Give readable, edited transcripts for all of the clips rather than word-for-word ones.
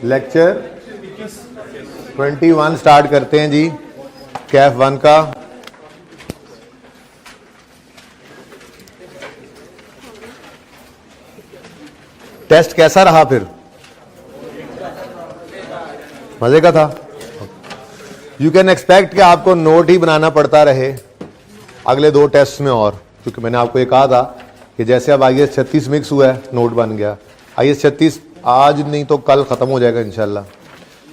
Lecture 21 start करते हैं जी, कैफ 1 का। टेस्ट कैसा रहा फिर? मजे का था। यू कैन एक्सपेक्ट कि आपको नोट ही बनाना पड़ता रहे अगले 2 टेस्ट में, और क्योंकि मैंने आपको ये कहा था कि जैसे अब IAS 36 मिक्स हुआ है, नोट बन गया। IAS 36 आज नहीं तो कल ख़त्म हो जाएगा इंशाल्लाह।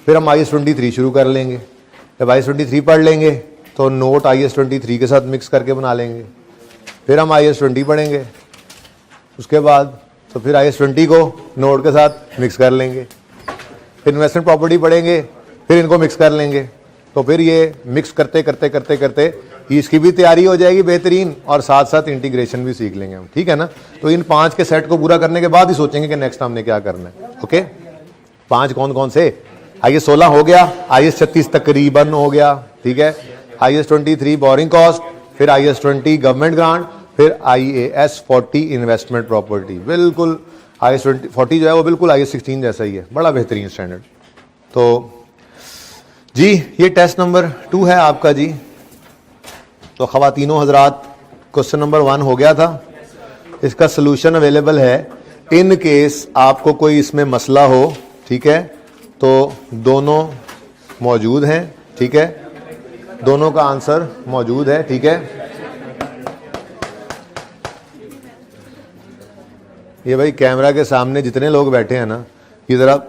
फिर हम IAS 23 शुरू कर लेंगे। जब IAS 23 पढ़ लेंगे तो नोट IAS 23 के साथ मिक्स करके बना लेंगे। फिर हम IAS 20 पढ़ेंगे, उसके बाद तो फिर IAS 20 को नोट के साथ मिक्स कर लेंगे। फिर इन्वेस्टमेंट प्रॉपर्टी पढ़ेंगे, फिर इनको मिक्स कर लेंगे। तो फिर ये मिक्स करते करते करते करते इसकी भी तैयारी हो जाएगी बेहतरीन, और साथ साथ इंटीग्रेशन भी सीख लेंगे हम, ठीक है ना। तो इन 5 के सेट को पूरा करने के बाद ही सोचेंगे कि नेक्स्ट हमने क्या करना है। ओके, 5 कौन कौन से? IAS 16 हो गया, IAS 36 तकरीबन हो गया, ठीक है। IAS 23 बोरिंग कॉस्ट, फिर IAS 20 गवर्नमेंट ग्रांट, फिर IAS 40 इन्वेस्टमेंट प्रॉपर्टी। बिल्कुल IAS 40 जो है वो बिल्कुल IAS 16 जैसा ही है, बड़ा बेहतरीन स्टैंडर्ड। तो जी ये टेस्ट नंबर 2 है आपका जी। तो ख़वातीनो हजरात, क्वेश्चन नंबर 1 हो गया था। इसका सलूशन अवेलेबल है इन केस आपको कोई इसमें मसला हो, ठीक है। तो दोनों मौजूद हैं, ठीक है, दोनों का आंसर मौजूद है, ठीक है। ये भाई कैमरा के सामने जितने लोग बैठे हैं ना, ये ज़रा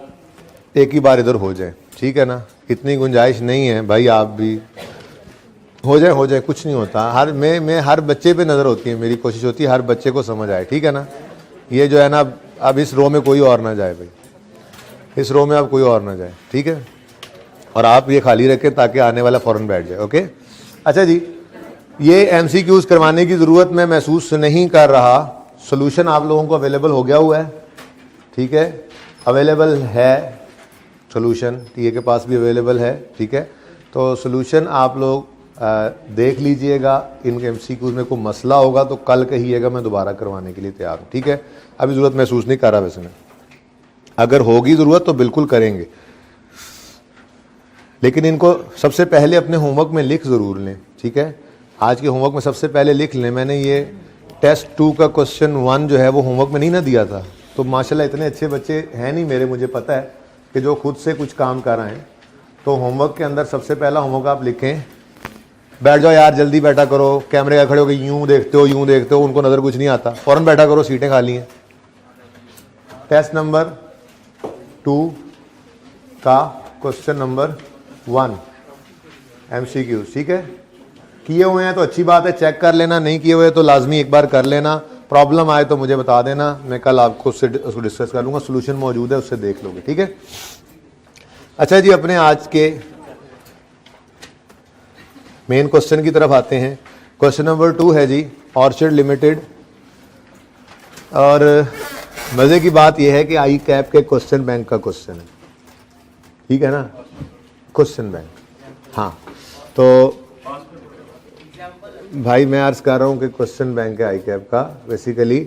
एक ही बार इधर हो जाए, ठीक है ना। इतनी गुंजाइश नहीं है भाई, आप भी हो जाए, कुछ नहीं होता। मैं हर बच्चे पे नज़र होती है, मेरी कोशिश होती है हर बच्चे को समझ आए, ठीक है ना। ये जो है ना, अब इस रो में कोई और ना जाए भाई, इस रो में अब कोई और ना जाए, ठीक है। और आप ये खाली रखें ताकि आने वाला फ़ौरन बैठ जाए। ओके, अच्छा जी, ये MCQs करवाने की ज़रूरत मैं महसूस नहीं कर रहा। सोल्यूशन आप लोगों को अवेलेबल हो गया हुआ है, ठीक है, अवेलेबल है सोल्यूशन, टीए के पास भी अवेलेबल है, ठीक है। तो सोल्यूशन आप लोग देख लीजिएगा। इन MCQs में कोई मसला होगा तो कल कहिएगा, मैं दोबारा करवाने के लिए तैयार हूँ, ठीक है। अभी ज़रूरत महसूस नहीं कर रहा वैसे मैं, अगर होगी ज़रूरत तो बिल्कुल करेंगे, लेकिन इनको सबसे पहले अपने होमवर्क में लिख ज़रूर लें, ठीक है। आज के होमवर्क में सबसे पहले लिख लें। मैंने ये टेस्ट 2 का क्वेश्चन 1 जो है वो होमवर्क में नहीं ना दिया था, तो माशाल्लाह इतने अच्छे बच्चे हैं नहीं मेरे, मुझे पता है कि जो खुद से कुछ काम कर रहे हैं। तो होमवर्क के अंदर सबसे पहला होमवर्क आप लिखें, बैठ जाओ यार, जल्दी बैठा करो, कैमरे का खड़े हो गए यूं देखते हो, उनको नज़र कुछ नहीं आता, फ़ौरन बैठा करो, सीटें खाली हैं। टेस्ट नंबर 2 का क्वेश्चन नंबर 1 MCQs, ठीक है। किए हुए हैं तो अच्छी बात है, चेक कर लेना, नहीं किए हुए तो लाजमी एक बार कर लेना। प्रॉब्लम आए तो मुझे बता देना, मैं कल आपको उससे डिस्कस कर लूँगा, सोल्यूशन मौजूद है, उससे देख लोगे, ठीक है। अच्छा जी, अपने आज के मेन क्वेश्चन की तरफ आते हैं। क्वेश्चन नंबर 2 है जी, ऑर्चिड लिमिटेड। और मज़े की बात यह है कि ICAP के क्वेश्चन बैंक का क्वेश्चन है, ठीक है ना, क्वेश्चन बैंक। हाँ, तो भाई मैं अर्ज़ कर रहा हूँ कि क्वेश्चन बैंक है ICAP का बेसिकली।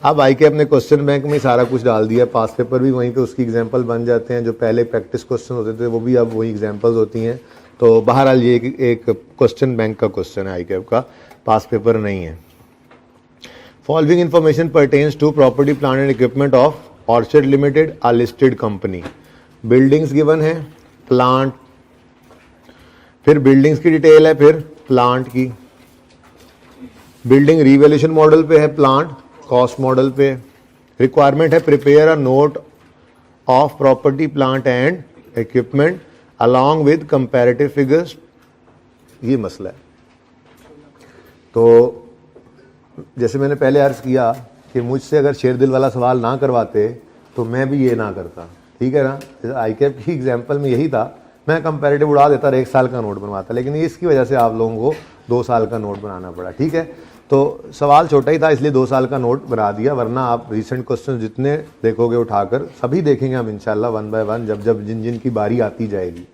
अब ICAP ने क्वेश्चन बैंक में सारा कुछ डाल दिया, पास पेपर भी वहीं पे उसकी एग्जांपल बन जाते हैं, जो पहले प्रैक्टिस क्वेश्चन होते थे वो भी अब वही एग्जांपल्स होती हैं। तो बहरहाल ये एक क्वेश्चन बैंक का क्वेश्चन है ICAP का, पास पेपर नहीं है। Following information pertains to property plant and equipment of Orchid Limited, a listed company. Buildings given है, प्लांट, फिर बिल्डिंग्स की डिटेल है, फिर प्लांट की। बिल्डिंग रिवैल्यूएशन मॉडल पे है, प्लांट कॉस्ट मॉडल पे। रिक्वायरमेंट है prepare a note of property plant and equipment along with comparative figures, ये मसला है। तो जैसे मैंने पहले अर्ज किया कि मुझसे अगर शेर दिल वाला सवाल ना करवाते तो मैं भी ये ना करता, ठीक है ना। ICAP की एग्जाम्पल में यही था, मैं कंपैरेटिव उड़ा देता और 1 साल का नोट बनवाता, लेकिन इसकी वजह से आप लोगों को 2 साल का नोट बनाना पड़ा, ठीक है। तो सवाल छोटा ही था इसलिए 2 साल का नोट बना दिया, वरना आप रिसेंट क्वेश्चन जितने देखोगे उठाकर, सभी देखेंगे हम इंशाल्लाह 1 बाय 1, जब जिन की बारी आती जाएगी।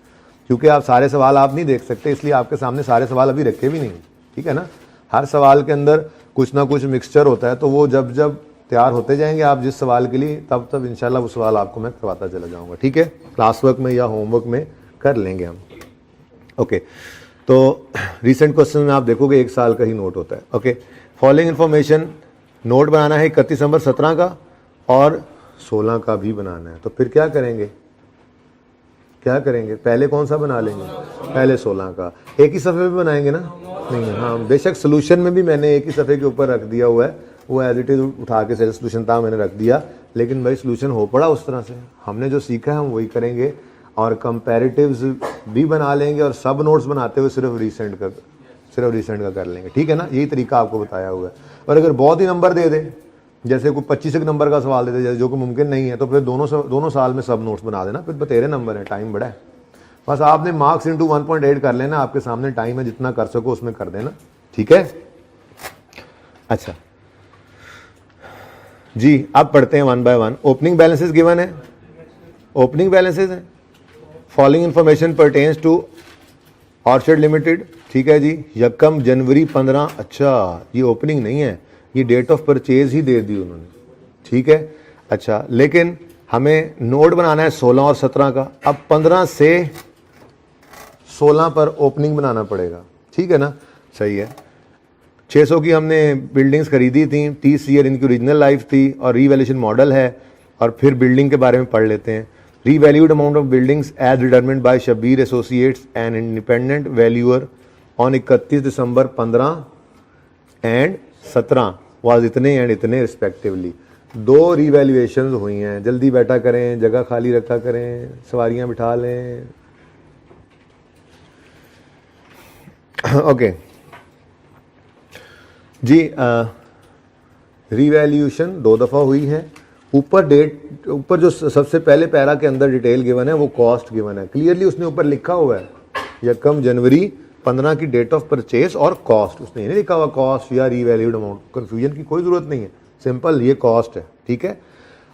क्योंकि आप सारे सवाल आप नहीं देख सकते, इसलिए आपके सामने सारे सवाल अभी रखे भी नहीं, ठीक है ना। हर सवाल के अंदर कुछ ना कुछ मिक्सचर होता है, तो वो जब तैयार होते जाएंगे आप जिस सवाल के लिए, तब तब इंशाल्लाह वो सवाल आपको मैं करवाता चला जाऊंगा, ठीक है, क्लास वर्क में या होमवर्क में कर लेंगे हम। ओके, तो रिसेंट क्वेश्चन में आप देखोगे 1 साल का ही नोट होता है। ओके, फॉलोइंग इन्फॉर्मेशन, नोट बनाना है 31 दिसंबर 17 का और 16 का भी बनाना है। तो फिर क्या करेंगे, पहले कौन सा बना लेंगे, पहले 16 का। एक ही सफ़े पे बनाएंगे ना, नहीं, हाँ बेशक सोल्यूशन में भी मैंने एक ही सफ़े के ऊपर रख दिया हुआ है, वो एज इट इज उठा के सोल्यूशन था मैंने रख दिया, लेकिन भाई सोल्यूशन हो पड़ा उस तरह से। हमने जो सीखा है हम वही करेंगे और कंपैरेटिव्स भी बना लेंगे और सब नोट्स बनाते हुए सिर्फ रिसेंट का कर लेंगे, ठीक है ना। यही तरीका आपको बताया हुआ है। और अगर बहुत ही नंबर दे दे, जैसे कोई 25 नंबर का सवाल दे दे, जो कि मुमकिन नहीं है, तो फिर दोनों साल में सब नोट्स बना देना, फिर बतेरे नंबर है, टाइम बड़ा है। बस आपने मार्क्स इंटू 1.8 कर लेना, आपके सामने टाइम है, जितना कर सको उसमें कर देना, ठीक है। अच्छा जी, अब पढ़ते हैं 1 बाय 1। ओपनिंग बैलेंसेस गिवन है, ओपनिंग बैलेंसेस है। Following information pertains to Orchard Limited, ठीक है जी। यकम जनवरी 15, अच्छा ये ओपनिंग नहीं है, ये डेट ऑफ परचेज ही दे दी उन्होंने, ठीक है। अच्छा, लेकिन हमें नोट बनाना है 16 और 17 का। अब 15 से 16 पर ओपनिंग बनाना पड़ेगा, ठीक है ना, सही है। 600 की हमने बिल्डिंग्स खरीदी थी, 30 ईयर इनकी ओरिजिनल लाइफ थी और रीवैल्यूएशन मॉडल है। और फिर बिल्डिंग के बारे में पढ़ लेते हैं। Revalued amount of buildings as determined by Shabbir Associates and independent valuer on 31 December 15 and 17 was इतने एंड इतने रिस्पेक्टिवली। 2 रीवैल्यूएशन हुई हैं। जल्दी बैठा करें, जगह खाली रखा करें, सवारियां बिठा लें। ओके जी, रीवैल्यूएशन 2 दफ़ा हुई है। ऊपर जो सबसे पहले पैरा के अंदर डिटेल गिवन है वो कॉस्ट गिवन है, क्लियरली उसने ऊपर लिखा हुआ है यकम जनवरी 15 की डेट ऑफ परचेज और कॉस्ट, उसने नहीं लिखा हुआ कॉस्ट या रीवैल्यूड अमाउंट। कंफ्यूजन की कोई ज़रूरत नहीं है, सिंपल ये कॉस्ट है, ठीक है,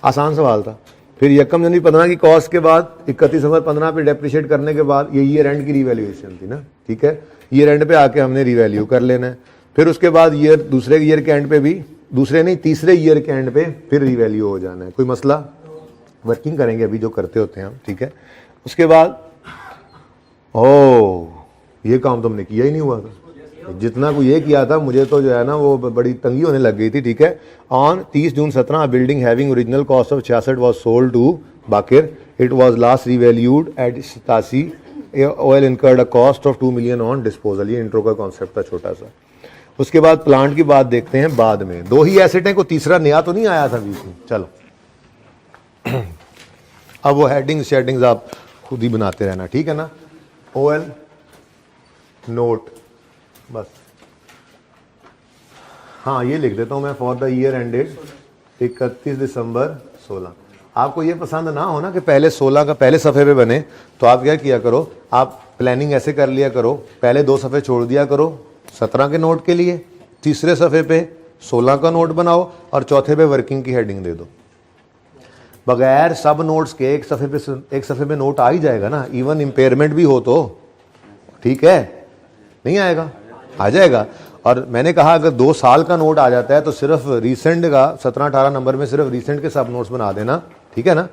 आसान सवाल था। फिर यकम जनवरी 15 की कॉस्ट के बाद 31 दिसंबर 15 पे डेप्रिशिएट करने के बाद ये ईयर एंड की रीवैल्यूएशन थी ना, ठीक है। ईयर एंड पे आके हमने रीवैल्यू कर लेना है। फिर उसके बाद दूसरे ईयर के एंड पे भी, तीसरे ईयर के एंड पे फिर रीवैल्यू हो जाना है। कोई मसला, वर्किंग करेंगे अभी जो करते होते हैं हम, ठीक है। उसके बाद ये काम तो हमने किया ही नहीं हुआ था, जितना कोई ये किया था मुझे तो जो है ना वो बड़ी तंगी होने लग गई थी, ठीक है। On 30 June 17 building having original cost of 66 was sold to Bakir. It was last revalued at 87। Oil incurred a cost of 2 million on disposal. ये इंट्रो का कॉन्सेप्ट था छोटा सा। उसके बाद प्लांट की बात देखते हैं बाद में। 2 ही एसेट हैं, कोई तीसरा नया तो नहीं आया था बीच में। चलो अब वो हेडिंग्स आप खुद ही बनाते रहना, ठीक है ना। ओएल नोट बस, हाँ ये लिख देता हूं मैं, for the year ended 31 December 16। आपको ये पसंद ना हो ना कि पहले 16 का पहले सफ़े पे बने, तो आप क्या किया करो, आप प्लानिंग ऐसे कर लिया करो, पहले 2 सफ़े छोड़ दिया करो 17 के नोट के लिए, तीसरे सफ़े पे 16 का नोट बनाओ और चौथे पे वर्किंग की हेडिंग दे दो। बगैर सब नोट्स के एक सफ़े पे नोट आ ही जाएगा ना, इवन इम्पेयरमेंट भी हो तो, ठीक है, नहीं आएगा, आ जाएगा। और मैंने कहा अगर 2 साल का नोट आ जाता है तो सिर्फ रिसेंट का 17-18 नंबर में सिर्फ रिसेंट के सब नोट्स बना देना, ठीक है ना।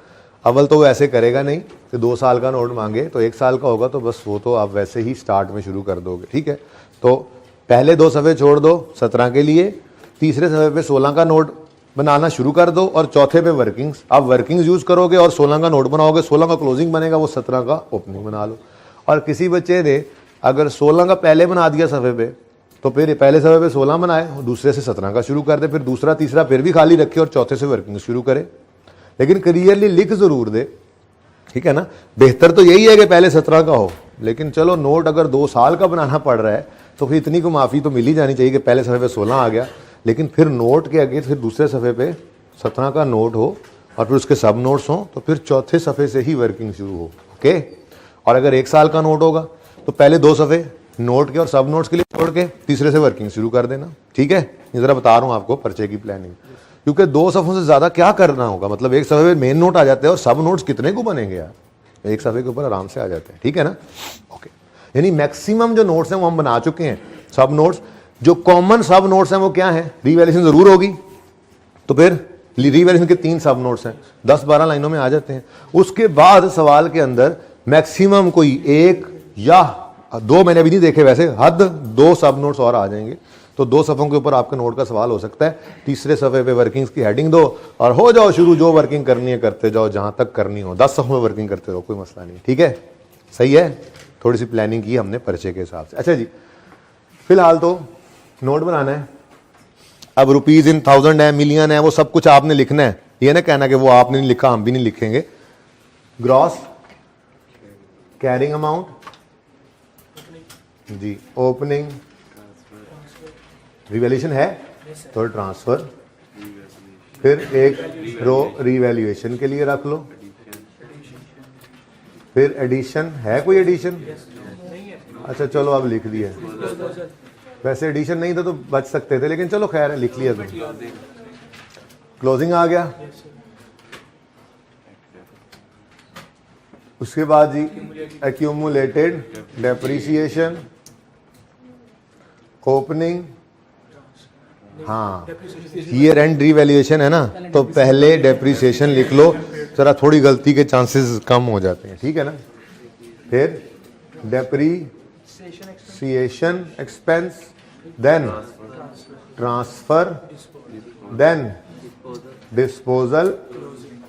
अव्वल तो वो ऐसे करेगा नहीं कि 2 साल का नोट मांगे, तो 1 साल का होगा तो बस वो तो आप वैसे ही स्टार्ट में शुरू कर दोगे, ठीक है। तो पहले 2 सफ़े छोड़ दो 17 के लिए, तीसरे सफ़े पे 16 का नोट बनाना शुरू कर दो और चौथे पे वर्किंग्स। आप वर्किंग्स यूज़ करोगे और 16 का नोट बनाओगे, 16 का क्लोजिंग बनेगा, वो 17 का ओपनिंग बना लो। और किसी बच्चे ने अगर 16 का पहले बना दिया सफ़े पे, तो फिर पहले सफ़े पे 16 बनाए, दूसरे से 17 का शुरू कर दे, फिर दूसरा तीसरा फिर भी खाली रखे और चौथे से वर्किंग शुरू करे। लेकिन क्लियरली लिख ज़रूर दे, ठीक है ना। बेहतर तो यही है कि पहले 17 का हो, लेकिन चलो नोट अगर 2 साल का बनाना पड़ रहा है तो फिर इतनी को माफ़ी तो मिल ही जानी चाहिए कि पहले सफ़े पे 16 आ गया, लेकिन फिर नोट के आगे फिर दूसरे सफ़े पे 17 का नोट हो और फिर उसके सब नोट्स हों, तो फिर चौथे सफ़े से ही वर्किंग शुरू हो, ओके। और अगर 1 साल का नोट होगा तो पहले 2 सफ़े नोट के और सब नोट्स के लिए छोड़ के तीसरे से वर्किंग शुरू कर देना, ठीक है। ये ज़रा बता रहा हूँ आपको पर्चे की प्लानिंग, क्योंकि 2 सफ़ों से ज़्यादा क्या करना होगा, मतलब 1 सफ़े पे मेन नोट आ जाते हैं और सब नोट्स कितने को बनेंगे यार, 1 सफ़े के ऊपर आराम से आ जाते हैं, ठीक है ना, ओके। यानी मैक्सिमम जो नोट्स हैं वो हम बना चुके हैं। सब नोट्स जो कॉमन सब नोट्स हैं वो क्या है, रीवैल्यूएशन ज़रूर होगी, तो फिर रीवैल्यूएशन के 3 सब नोट्स हैं, 10-12 लाइनों में आ जाते हैं। उसके बाद सवाल के अंदर मैक्सिमम कोई 1 या 2, मैंने अभी नहीं देखे वैसे, हद 2 सब नोट्स और आ जाएंगे। तो 2 सफ़ों के ऊपर आपके नोट का सवाल हो सकता है। तीसरे सफ़े पे वर्किंग्स की हेडिंग दो और हो जाओ शुरू, जो वर्किंग करनी है करते जाओ, जहां तक करनी हो। 10 सफ़ों में वर्किंग करते रहो, कोई मसला नहीं। ठीक है, सही है। थोड़ी सी प्लानिंग की हमने परिचय के हिसाब से। अच्छा जी, फिलहाल तो नोट बनाना है। अब रुपीज इन 1000 है, मिलियन है, वो सब कुछ आपने लिखना है। ये ना कहना कि वो आपने नहीं लिखा हम भी नहीं लिखेंगे। ग्रॉस कैरिंग अमाउंट जी, ओपनिंग रिवैल्यूएशन है तो ट्रांसफर, फिर एक रो रिवैल्यूएशन के लिए रख लो, फिर एडिशन है, कोई एडिशन? अच्छा चलो अब लिख दिया। वैसे एडिशन नहीं था तो बच सकते थे, लेकिन चलो खैर है, लिख लिया तुम। क्लोजिंग आ गया। उसके बाद जी एक्यूमुलेटेड डेप्रिसिएशन, ओपनिंग, हाँ ईयर एंड रिवैल्यूएशन है ना, तो पहले डेप्रिसिएशन लिख लो, जरा थोड़ी गलती के चांसेस कम हो जाते हैं। ठीक है ना। फिर depreciation expense, then transfer, then disposal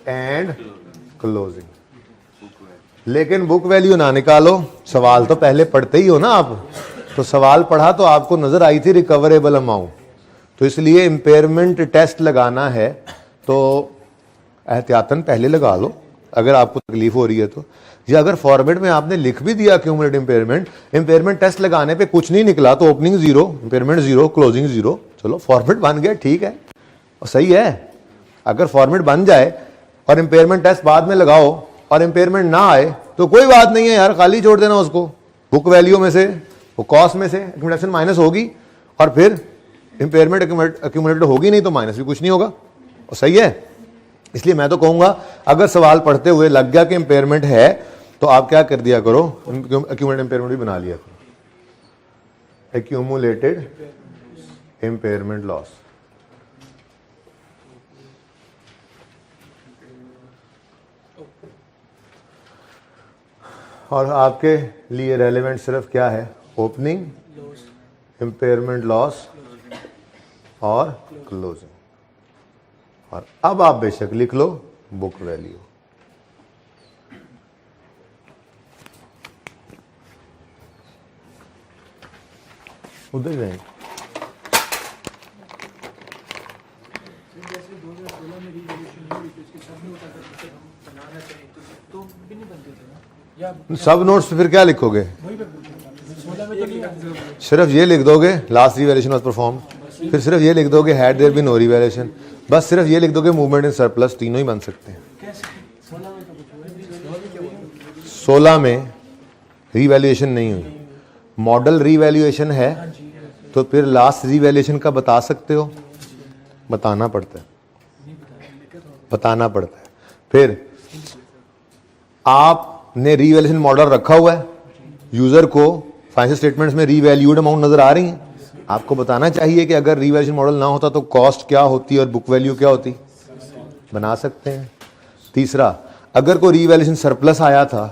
and closing. लेकिन बुक वैल्यू ना निकालो, सवाल तो पहले पढ़ते ही हो ना आप। तो सवाल पढ़ा तो आपको नजर आई थी रिकवरेबल अमाउंट, तो इसलिए इम्पेयरमेंट टेस्ट लगाना है तो एहतियातन पहले लगा लो अगर आपको तकलीफ हो रही है तो। या अगर फॉर्मेट में आपने लिख भी दिया क्यूमुलेटिव इम्पेयरमेंट टेस्ट लगाने पे कुछ नहीं निकला तो ओपनिंग 0, इम्पेयरमेंट 0, क्लोजिंग 0, चलो फॉर्मेट बन गया, ठीक है और सही है। अगर फॉर्मेट बन जाए और इम्पेयरमेंट टेस्ट बाद में लगाओ और इम्पेयरमेंट ना आए तो कोई बात नहीं है यार, खाली छोड़ देना उसको। बुक वैल्यू में से, वो कॉस्ट में से एक्यूमुलेशन माइनस होगी और फिर इम्पेयरमेंट एक्यूमुलेटेड होगी नहीं तो माइनस भी कुछ नहीं होगा, और सही है। इसलिए मैं तो कहूंगा अगर सवाल पढ़ते हुए लग गया कि इम्पेयरमेंट है तो आप क्या कर दिया करो, एक्यूमुलेटेड इम्पेयरमेंट भी बना लिया करो, एक्यूमुलेटेड इम्पेयरमेंट लॉस। और आपके लिए रेलेवेंट सिर्फ क्या है, ओपनिंग, इम्पेयरमेंट लॉस और क्लोजिंग। और अब आप बेशक लिख लो बुक वैल्यू। उधर जाएंगे। सब नोट्स फिर क्या लिखोगे, सिर्फ ये लिख दोगे लास्ट रिवैल्यूएशन वाज परफॉर्म, फिर सिर्फ ये लिख दोगे had there been no revaluation, बस सिर्फ ये लिख दोगे मूवमेंट इन सरप्लस, तीनों ही बन सकते हैं। 16 में रिवैल्यूएशन नहीं हुई, मॉडल रिवैल्यूएशन है तो फिर लास्ट रिवैल्यूएशन का बता सकते हो, बताना पड़ता है, बताना पड़ता है। फिर आपने रिवैल्यूएशन मॉडल रखा हुआ है, यूजर को फाइनेंशियल स्टेटमेंट्स में रीवैल्यूड अमाउंट नजर आ रही है, आपको बताना चाहिए कि अगर रिवैल्यूएशन मॉडल ना होता तो कॉस्ट क्या होती और बुक वैल्यू क्या होती, बना सकते हैं। तीसरा, अगर कोई रिवैल्यूएशन सरप्लस आया था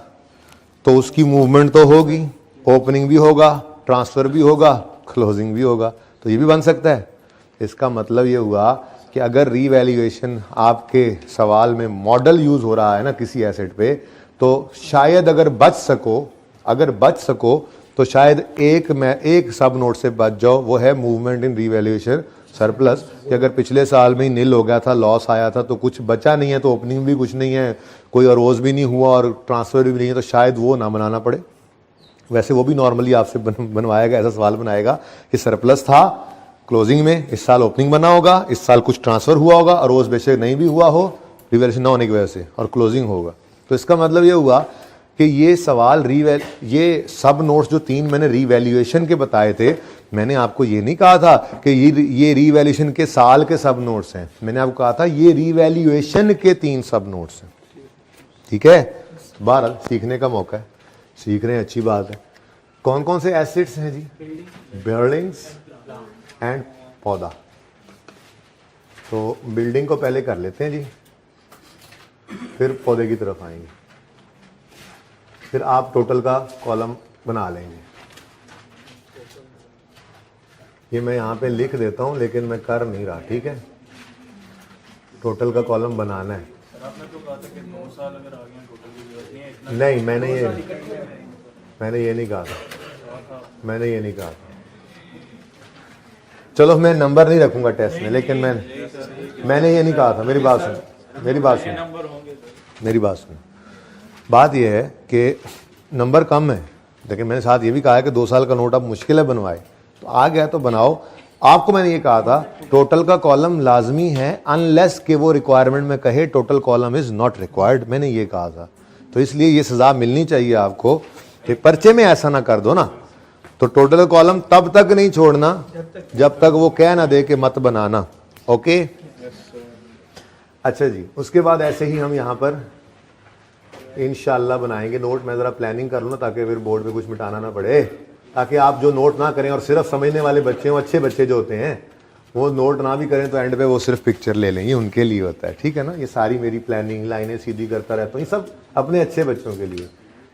तो उसकी मूवमेंट तो होगी, ओपनिंग भी होगा, ट्रांसफर भी होगा, क्लोजिंग भी होगा, तो ये भी बन सकता है। इसका मतलब ये हुआ कि अगर रिवैल्यूएशन आपके सवाल में मॉडल यूज हो रहा है ना किसी एसेट पे, तो शायद अगर बच सको तो शायद एक सब नोट से बच जाओ, वो है मूवमेंट इन रिवैल्यूएशन सरप्लस। कि अगर पिछले साल में ही नील हो गया था, लॉस आया था, तो कुछ बचा नहीं है, तो ओपनिंग भी कुछ नहीं है, कोई अरोज भी नहीं हुआ और ट्रांसफर भी नहीं है, तो शायद वो ना बनाना पड़े। वैसे वो भी नॉर्मली आपसे बनवाएगा, ऐसा सवाल बनाएगा कि सरप्लस था क्लोजिंग में, इस साल ओपनिंग बना होगा, इस साल कुछ ट्रांसफर हुआ होगा, अरोज बेशक नहीं भी हुआ हो रिवैल्यूएशन ना होने की वजह से, और क्लोजिंग होगा। तो इसका मतलब ये हुआ कि ये सवाल ये सब नोट्स जो 3 मैंने रिवैल्यूएशन के बताए थे, मैंने आपको ये नहीं कहा था कि ये रिवैल्यूएशन के साल के सब नोट्स हैं, मैंने आपको कहा था ये रिवैल्यूएशन के 3 सब नोट्स हैं। ठीक है, बहरहाल सीखने का मौका है, सीख रहे हैं, अच्छी बात है। कौन कौन से एसेट्स हैं जी, बिल्डिंग्स एंड पौधा। तो बिल्डिंग को पहले कर लेते हैं जी, फिर पौधे की तरफ आएंगे, फिर आप टोटल का कॉलम बना लेंगे। ये मैं यहाँ पे लिख देता हूँ लेकिन मैं कर नहीं रहा, ठीक है। टोटल का कॉलम बनाना है। आपने तो कहा था कि 9 साल अगर आ गए टोटल की जरूरत नहीं है इतना। नहीं, मैंने ये नहीं कहा था, मैंने ये नहीं कहा था। चलो मैं नंबर नहीं रखूंगा टेस्ट में, लेकिन मैंने ये नहीं कहा था। मेरी बात सुन, मेरी बात सुन। बात यह है कि नंबर कम है, लेकिन मैंने साथ ये भी कहा है कि 2 साल का नोट आप मुश्किल है बनवाए, तो आ गया तो बनाओ। आपको मैंने ये कहा था टोटल का कॉलम लाजमी है अनलेस कि वो रिक्वायरमेंट में कहे total column is not required, मैंने ये कहा था। तो इसलिए ये सजा मिलनी चाहिए आपको कि पर्चे में ऐसा ना कर दो ना। तो टोटल कॉलम तब तक नहीं छोड़ना जब तक वो कह ना दे कि मत बनाना। ओके, अच्छा जी। उसके बाद ऐसे ही हम यहाँ पर इंशाल्लाह बनाएंगे नोट। मैं ज़रा प्लानिंग कर लूँ ना, ताकि फिर बोर्ड पे कुछ मिटाना ना पड़े, ताकि आप जो नोट ना करें और सिर्फ समझने वाले बच्चे हों, अच्छे बच्चे जो होते हैं वो नोट ना भी करें तो एंड पे वो सिर्फ पिक्चर ले लेंगे, उनके लिए होता है, ठीक है ना। ये सारी मेरी प्लानिंग लाइनें सीधी करता रहता हूँ, ये सब अपने अच्छे बच्चों के लिए।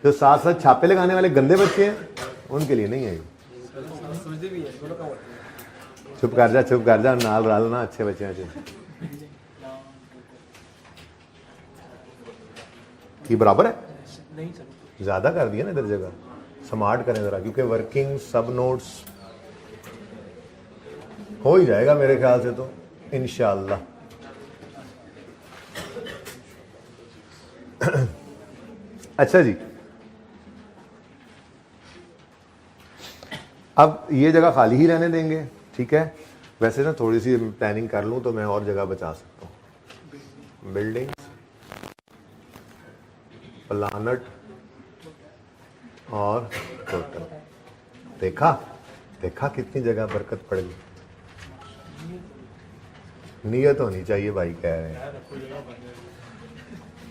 जो साथ साथ छापे लगाने वाले गंदे बच्चे हैं उनके लिए नहीं है ये। चुप कर जा नाल राल ना, अच्छे बच्चे हैं ये बराबर है, ज्यादा कर दिया ना इधर जगह, स्मार्ट करें जरा, क्योंकि वर्किंग सब नोट्स हो ही जाएगा मेरे ख्याल से तो इंशाअल्लाह। अच्छा जी, अब ये जगह खाली ही रहने देंगे, ठीक है। वैसे ना थोड़ी सी प्लानिंग कर लूं तो मैं और जगह बचा सकता हूँ। बिल्डिंग, प्लानट और टोटल। देखा कितनी जगह बरकत पड़ गई। नियत होनी चाहिए भाई कह रहे हैं,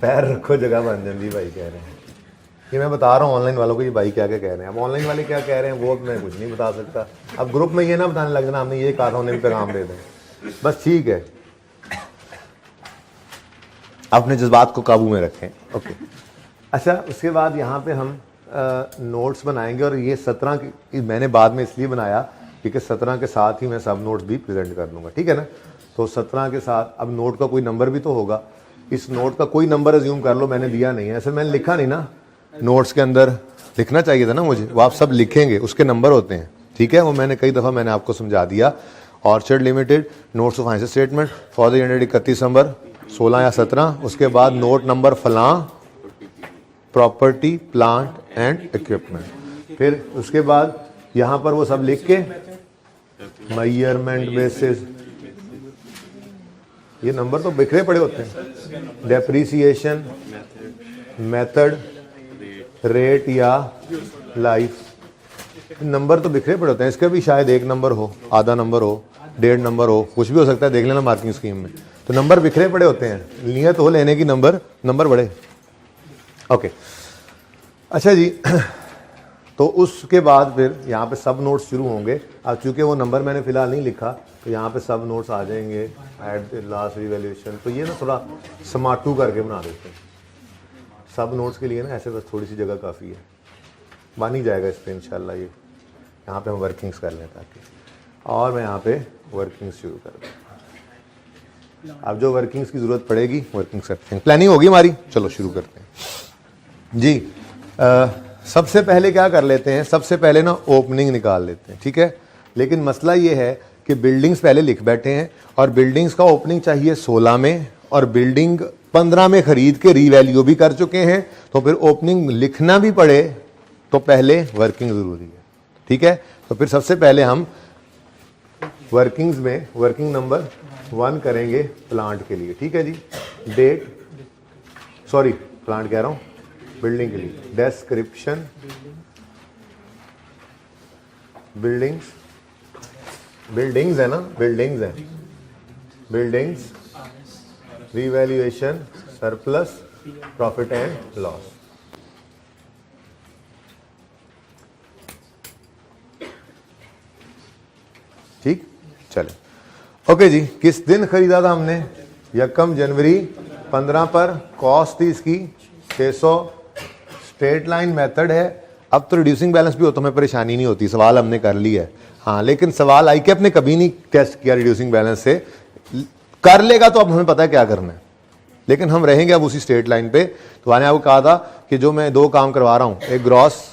पैर रखो जगह बन जाती भाई कह रहे हैं। ये मैं बता रहा हूँ ऑनलाइन वालों को, ये भाई क्या क्या कह रहे हैं। अब ऑनलाइन वाले क्या कह रहे हैं वो मैं कुछ नहीं बता सकता। अब ग्रुप में ये ना बताने लग जाना हमने ये कहा था, उन्हें भी पैगाम दे दें, बस ठीक है। अपने जज्बात को काबू में रखें। ओके, अच्छा। उसके बाद यहाँ पे हम नोट्स बनाएंगे, और ये 17 की मैंने बाद में इसलिए बनाया क्योंकि 17 के साथ ही मैं सब नोट्स भी प्रेजेंट कर दूंगा, ठीक है ना। तो 17 के साथ अब नोट का कोई नंबर भी तो होगा। इस नोट का कोई नंबर अज्यूम कर लो, मैंने दिया नहीं है, ऐसे मैंने लिखा नहीं ना। नोट्स के अंदर लिखना चाहिए था ना मुझे, वो आप सब लिखेंगे, उसके नंबर होते हैं, ठीक है। वो मैंने कई दफ़ा मैंने आपको समझा दिया। Orchard limited notes of financial statement for the year 31 December 16 या 17। उसके बाद नोट नंबर फलां, प्रॉपर्टी, प्लांट एंड इक्विपमेंट। फिर उसके बाद यहाँ पर वो सब लिख के मेजरमेंट बेसिस, ये नंबर तो बिखरे पड़े होते हैं। डेप्रीसिएशन, मेथड, रेट या लाइफ, नंबर तो बिखरे पड़े होते हैं। इसका भी शायद 1 नंबर हो, आधा नंबर हो, 1.5 नंबर हो, कुछ भी हो सकता है, देख लेना मार्किंग स्कीम में। तो नंबर बिखरे पड़े होते हैं, नियत हो लेने की नंबर बड़े। ओके, अच्छा जी। तो उसके बाद फिर यहाँ पे सब नोट्स शुरू होंगे। अब चूंकि वो नंबर मैंने फिलहाल नहीं लिखा तो यहाँ पे सब नोट्स आ जाएंगे एट द लास्ट रिवैल्यूएशन। तो ये ना थोड़ा समाटू करके बना देते हैं सब नोट्स के लिए ना, ऐसे बस थोड़ी सी जगह काफ़ी है, बन ही जाएगा इस पर इंशाल्लाह। ये यहाँ पे हम वर्किंग्स कर लें ताकि, और मैं यहाँ पे वर्किंग्स शुरू कर दूँ। अब जो वर्किंग्स की ज़रूरत पड़ेगी वर्किंग्स करते हैं। प्लानिंग होगी हमारी, चलो शुरू करते हैं जी। सबसे पहले क्या कर लेते हैं, सबसे पहले ना ओपनिंग निकाल लेते हैं, ठीक है। लेकिन मसला ये है कि बिल्डिंग्स पहले लिख बैठे हैं, और बिल्डिंग्स का ओपनिंग चाहिए 16 में, और बिल्डिंग 15 में खरीद के रीवैल्यू भी कर चुके हैं। तो फिर ओपनिंग लिखना भी पड़े तो पहले वर्किंग ज़रूरी है, ठीक है। तो फिर सबसे पहले हम वर्किंग्स में वर्किंग नंबर 1 करेंगे प्लांट के लिए, ठीक है जी। डेट, सॉरी प्लांट कह रहा हूँ, बिल्डिंग के लिए डिस्क्रिप्शन, बिल्डिंग्स है ना, बिल्डिंग्स है, buildings, revaluation, surplus, profit and loss. ठीक, चले। ओके जी, किस दिन खरीदा था हमने? 1 जनवरी 15 पर। कॉस्ट थी इसकी 600। स्ट्रेट लाइन मेथड है। अब तो रिड्यूसिंग बैलेंस भी हो तो हमें परेशानी नहीं होती, सवाल हमने कर लिया है। हाँ, लेकिन सवाल आई कैप ने कभी नहीं टेस्ट किया रिड्यूसिंग बैलेंस से, कर लेगा तो अब हमें पता है क्या करना है, लेकिन हम रहेंगे अब उसी स्ट्रेट लाइन पे। तो मैंने आपको कहा था कि जो मैं 2 काम करवा रहा हूं, एक ग्रॉस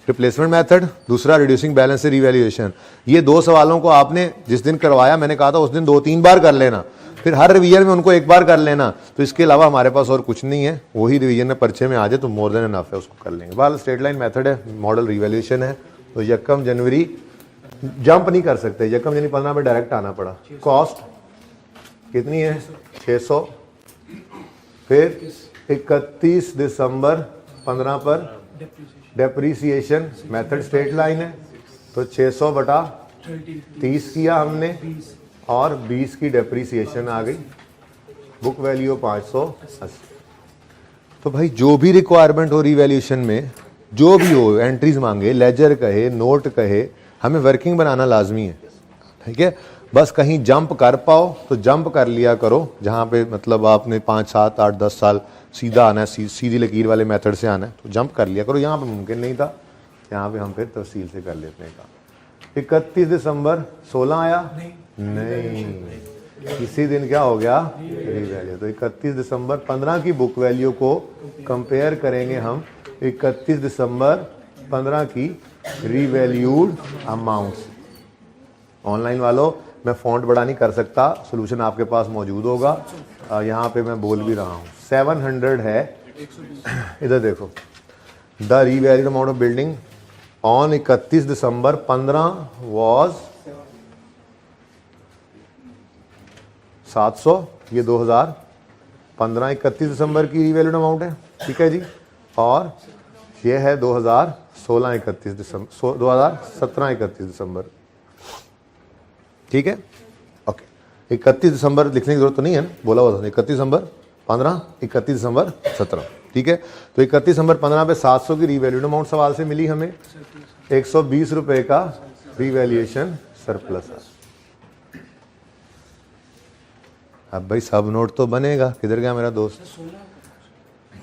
रिप्लेसमेंट मेथड, दूसरा रिड्यूसिंग बैलेंस से रिवैल्यूएशन। ये 2 सवालों को आपने जिस दिन करवाया, मैंने कहा था उस दिन 2-3 बार कर लेना, फिर हर रिवीजन में उनको 1 बार कर लेना। तो इसके अलावा हमारे पास और कुछ नहीं है, वही रिवीजन में पर्चे में आ जाए तो मोर देन इनफ है, उसको कर लेंगे। बहरहाल स्ट्रेट लाइन मेथड है, मॉडल रिवैल्यूएशन है। तो 1 जनवरी जंप नहीं कर सकते, 1 जनवरी 15 में डायरेक्ट आना पड़ा। कॉस्ट कितनी है? 600। फिर 31 दिसंबर 15 पर डेप्रीसिएशन, मेथड स्ट्रेट लाइन है तो 600 बटा 30 किया हमने और 20 की डेप्रीसिएशन आ गई। Book value 580। तो भाई जो भी रिक्वायरमेंट हो रिवैल्यूएशन में, जो भी हो, एंट्रीज मांगे, लेजर कहे, नोट कहे, हमें वर्किंग बनाना लाजमी है, ठीक है। बस कहीं जंप कर पाओ तो जंप कर लिया करो, जहाँ पे मतलब आपने 5, 7, 8, 10 साल सीधा आना है, सीधी लकीर वाले मेथड से आना है तो जंप कर लिया करो। यहाँ पे मुमकिन नहीं था, यहाँ पे हम फिर तफसील से कर लेते हैं काम। 31 दिसंबर 16 आया? नहीं, इसी दिन क्या हो गया? रीवैल्यू। तो 31 दिसंबर 15 की बुक वैल्यू को कंपेयर करेंगे हम 31 दिसंबर 15 की रीवैल्यूड अमाउंट्स। ऑनलाइन वालों, मैं फॉन्ट बड़ा नहीं कर सकता, सोल्यूशन आपके पास मौजूद होगा। यहाँ पे मैं बोल भी रहा हूँ 700 है। इधर देखो, the revalued amount of building on 31 December 15 was 700। ये 2015 31 दिसंबर की रीवैल्यूड अमाउंट है, ठीक है जी। और ये है 2016 31 दिसंबर 2017 31 दिसंबर, ठीक है। ओके, 31 दिसंबर लिखने की जरूरत तो नहीं है ना, बोला हुआ था 31 दिसंबर 15, 31 दिसंबर 17, ठीक है। तो 31 दिसंबर 15 पे 700 की रीवैल्यूड अमाउंट सवाल से मिली हमें, 120 रुपए का रीवैल्यूएशन सरप्लस है। अब भाई सब नोट तो बनेगा, किधर गया मेरा दोस्त?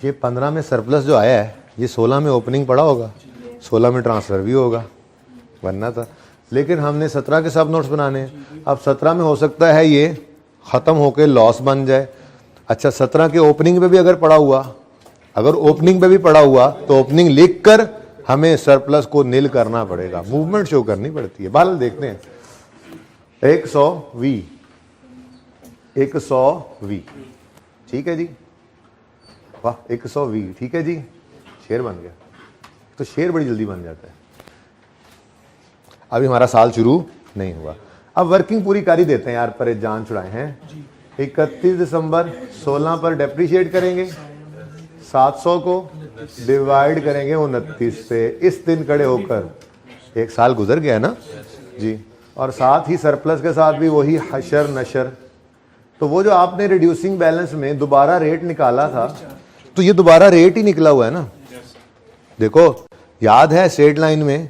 ये 15 में सरप्लस जो आया है, ये 16 में ओपनिंग पड़ा होगा, 16 में ट्रांसफर भी होगा, बनना था। लेकिन हमने 17 के सब नोट्स बनाने हैं। अब 17 में हो सकता है ये ख़त्म होकर लॉस बन जाए। अच्छा, 17 के ओपनिंग पे भी अगर पड़ा हुआ, अगर ओपनिंग पे भी पड़ा हुआ तो ओपनिंग लिखकर हमें सरप्लस को नील करना पड़ेगा, मूवमेंट शो करनी पड़ती है। बहरहाल देखते हैं। 120, 120, ठीक है जी, वाह 120, ठीक है जी, शेयर बन गया। तो शेयर बड़ी जल्दी बन जाता है। अभी हमारा साल शुरू नहीं हुआ, अब वर्किंग पूरी कर ही देते हैं यार, पर जान छुड़ाए हैं। 31 दिसंबर 16 पर डेप्रीशिएट करेंगे, 700 को डिवाइड करेंगे 29 से। इस दिन खड़े होकर 1 साल गुजर गया ना जी। और साथ ही सरप्लस के साथ भी वही हशर नशर। तो वो जो आपने रिड्यूसिंग बैलेंस में दोबारा रेट निकाला था, तो ये दोबारा रेट ही निकला हुआ है ना। देखो, याद है स्ट्रेट लाइन में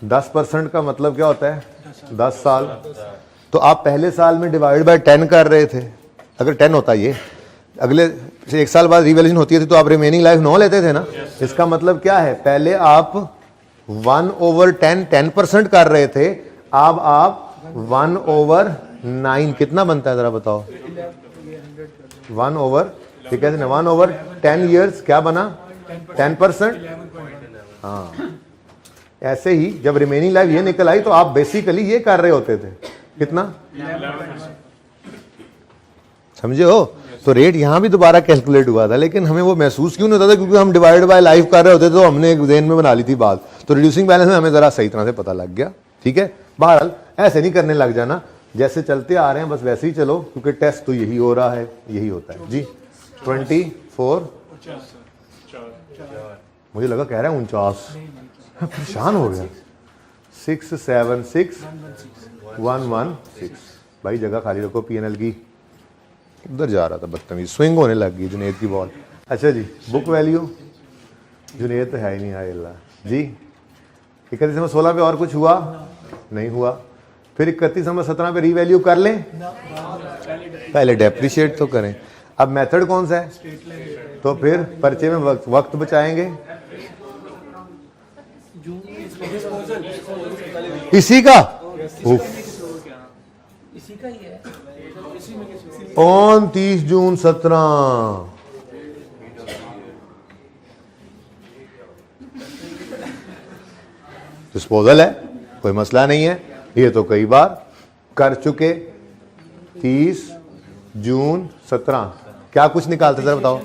10% का मतलब क्या होता है? 10 साल। तो आप पहले साल में डिवाइड बाय 10 कर रहे थे। अगर 10 होता ये, अगले 1 साल बाद रिवैल्यूएशन होती थी तो आप रिमेनिंग लाइफ 9 लेते थे ना। इसका मतलब क्या है? पहले आप 1/10 10% कर रहे थे, अब आप 1/9 कितना बनता है जरा बताओ? 1/, ठीक है ना, 1/10 ईयर्स क्या बना? 10%। हाँ, ऐसे ही जब रिमेनिंग लाइफ ये निकल आई तो आप बेसिकली ये कर रहे होते थे, कितना? समझे हो? तो रेट यहां भी दोबारा कैलकुलेट हुआ था, लेकिन हमें वो महसूस क्यों नहीं होता था? क्योंकि हम डिवाइड बाय लाइफ कर रहे होते थे, तो हमने एक ज़हन में बना ली थी बात। तो रिड्यूसिंग बैलेंस में हमें जरा सही तरह से पता लग गया, ठीक है। बहरहाल ऐसे नहीं करने लग जाना, जैसे चलते आ रहे हैं बस वैसे ही चलो, क्योंकि टेस्ट तो यही हो रहा है, यही होता है जी। 24, मुझे लगा कह रहा है 49, परेशान हो गया। 676116 भाई जगह खाली रखो। PNL की उधर जा रहा था बदतमीज, स्विंग होने लग गई जुनेद की बॉल। अच्छा जी, बुक वैल्यू जुनेद तो है ही नहीं, हाय अल्लाह जी। 31 दिसंबर 16 पे और कुछ हुआ? नहीं हुआ। फिर 31/17 पे रीवैल्यू कर लें, पहले डेप्रिशिएट तो करें। अब मेथड कौन सा है, तो फिर पर्चे में वक्त बचाएंगे। इसी का इसी का ही है 29 जून 17 डिस्पोजल है, कोई मसला नहीं है। ये तो कई बार कर चुके। 30 जून 17 क्या कुछ निकालते जरा बताओ,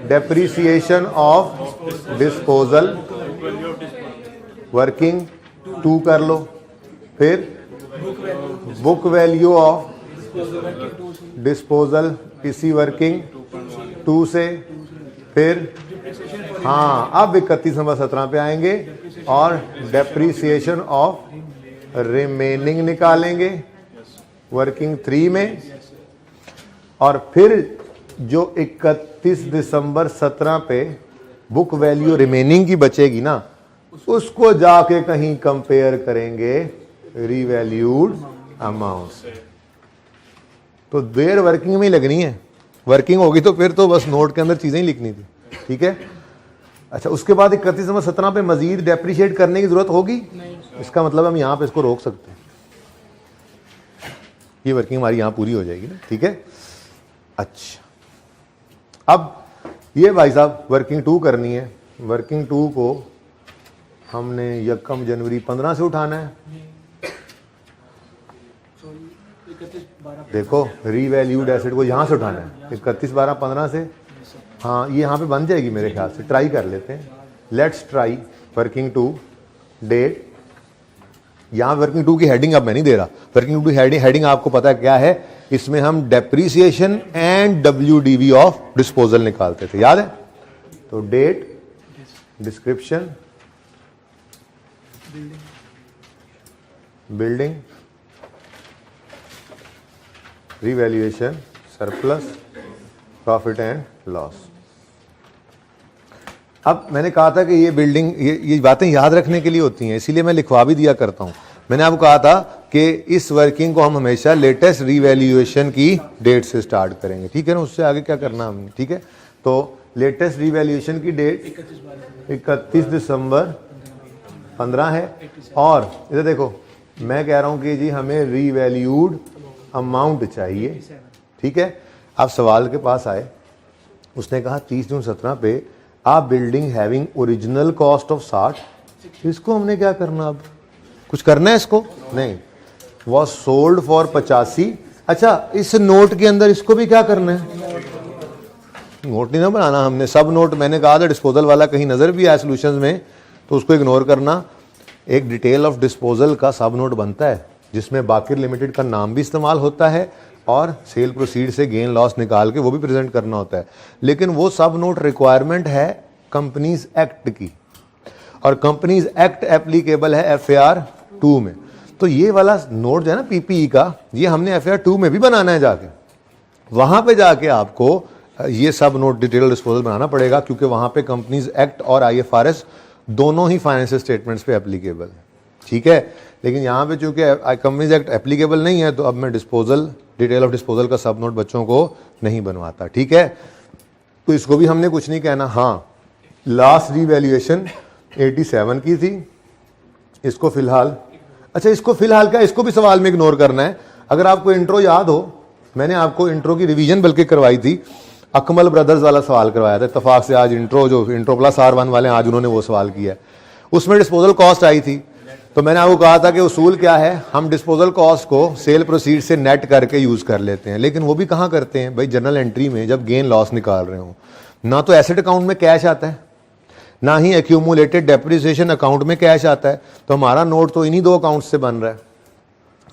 डेप्रिसिएशन ऑफ डिस्पोजल वर्किंग 2 कर लो, फिर बुक वैल्यू ऑफ डिस्पोजल इसी वर्किंग 2 से, फिर हाँ अब 31/17 पे आएंगे और डेप्रिसिएशन ऑफ रिमेनिंग निकालेंगे वर्किंग 3 में, और फिर जो 31 दिसंबर 17 पे बुक वैल्यू रिमेनिंग की बचेगी ना, उसको जाके कहीं कंपेयर करेंगे रीवैल्यूड अमाउंट से। तो देर वर्किंग में ही लगनी है, वर्किंग होगी तो फिर तो बस नोट के अंदर चीजें ही लिखनी थी, ठीक है। अच्छा, उसके बाद 31/17 पे मजीद डेप्रिशिएट करने की जरूरत होगी, इसका मतलब हम यहां पे इसको रोक सकते हैं, ये वर्किंग हमारी यहां पूरी हो जाएगी ना, ठीक है। अच्छा, अब ये भाई साहब वर्किंग 2 करनी है। वर्किंग 2 को हमने 1 जनवरी 15 से उठाना है। देखो रीवैल्यूड एसेट को यहां से उठाना है 31/12/15 से। हाँ, ये यहाँ पे बन जाएगी मेरे ख्याल से, ट्राई कर लेते हैं। Let's try working 2 date. यहाँ वर्किंग 2 की हेडिंग अब मैं नहीं दे रहा, वर्किंग 2 की हेडिंग आपको पता है क्या है, इसमें हम depreciation and WDV of disposal निकालते थे, याद है। तो date, description, building, revaluation, surplus, profit and loss. अब मैंने कहा था कि ये बिल्डिंग, ये बातें याद रखने के लिए होती हैं, इसीलिए मैं लिखवा भी दिया करता हूं। मैंने आपको कहा था कि इस वर्किंग को हम हमेशा लेटेस्ट रीवैल्यूएशन की डेट से स्टार्ट करेंगे, ठीक है ना, उससे आगे क्या करना हमने, ठीक है। तो लेटेस्ट रीवैल्यूएशन की डेट 31 दिसंबर 15 है, और इधर देखो मैं कह रहा हूं कि जी हमें रीवैल्यूड अमाउंट चाहिए, ठीक है। आप सवाल के पास आए, उसने कहा 30 जून 17 पे a building having original cost of 60, इसको हमने क्या करना, अब कुछ करना है इसको नहीं, वॉज सोल्ड फॉर 85। अच्छा, इस नोट के अंदर इसको भी क्या करना है, नोट नहीं ना बनाना हमने, सब नोट मैंने कहा था डिस्पोजल वाला कहीं नजर भी आया सोल्यूशंस में तो उसको इग्नोर करना। एक डिटेल ऑफ डिस्पोजल का सब नोट बनता है जिसमें बाकिर लिमिटेड का नाम भी इस्तेमाल होता है और सेल प्रोसीड से गेन लॉस निकाल के वो भी प्रेजेंट करना होता है, लेकिन वो सब नोट रिक्वायरमेंट है कंपनीज एक्ट की, और कंपनीज एक्ट एप्लीकेबल है FAR 2 में। तो ये वाला नोट जो है ना PPE का, ये हमने FAR 2 में भी बनाना है, जाके वहां पे जाके आपको ये सब नोट डिटेल डिस्पोजल बनाना पड़ेगा, क्योंकि वहां पे कंपनीज एक्ट और IFRS दोनों ही फाइनेंशियल स्टेटमेंट्स पे एप्लीकेबल, ठीक है। लेकिन यहाँ पे चूंकि कंपनीज एक्ट एप्लीकेबल नहीं है, तो अब मैं डिस्पोजल, डिटेल ऑफ डिस्पोजल का सब नोट बच्चों को नहीं बनवाता, ठीक है। तो इसको भी हमने कुछ नहीं कहना। हाँ, लास्ट रीवैल्यूएशन 87 की थी, इसको फिलहाल, अच्छा इसको फिलहाल क्या, इसको भी सवाल में इग्नोर करना है। अगर आपको इंट्रो याद हो, मैंने आपको इंट्रो की रिवीजन बल्कि करवाई थी, अकमल ब्रदर्स वाला सवाल करवाया था इत्तेफाक से, आज इंट्रो जो इंट्रो प्लस R1 वाले आज उन्होंने वो सवाल किया, उसमें डिस्पोजल कॉस्ट आई थी। तो मैंने आपको कहा था कि उसूल क्या है, हम डिस्पोजल कॉस्ट को सेल प्रोसीड से नेट करके यूज कर लेते हैं, लेकिन वो भी कहाँ करते हैं भाई, जनरल एंट्री में जब गेन लॉस निकाल रहे हो, ना तो एसेट अकाउंट में कैश आता है, ना ही एक्यूमुलेटेड डेप्रिसिएशन अकाउंट में कैश आता है। तो हमारा नोट तो इन्हीं 2 अकाउंट से बन रहा है,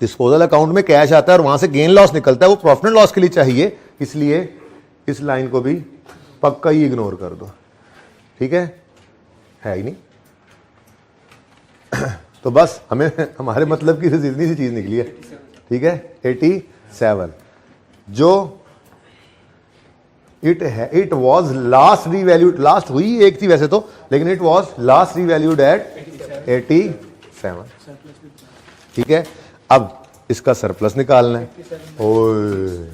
डिस्पोजल अकाउंट में कैश आता है और वहां से गेन लॉस निकलता है, वो प्रॉफिट एंड लॉस के लिए चाहिए, इसलिए इस लाइन को भी पक्का ही इग्नोर कर दो, ठीक है ही नहीं। तो बस हमें हमारे मतलब की इतनी सी चीज निकली है, ठीक है। 87 जो it was last revalued, last हुई एक थी वैसे तो, लेकिन it was last revalued at 87, ठीक है। अब इसका सरप्लस निकालना है। ओए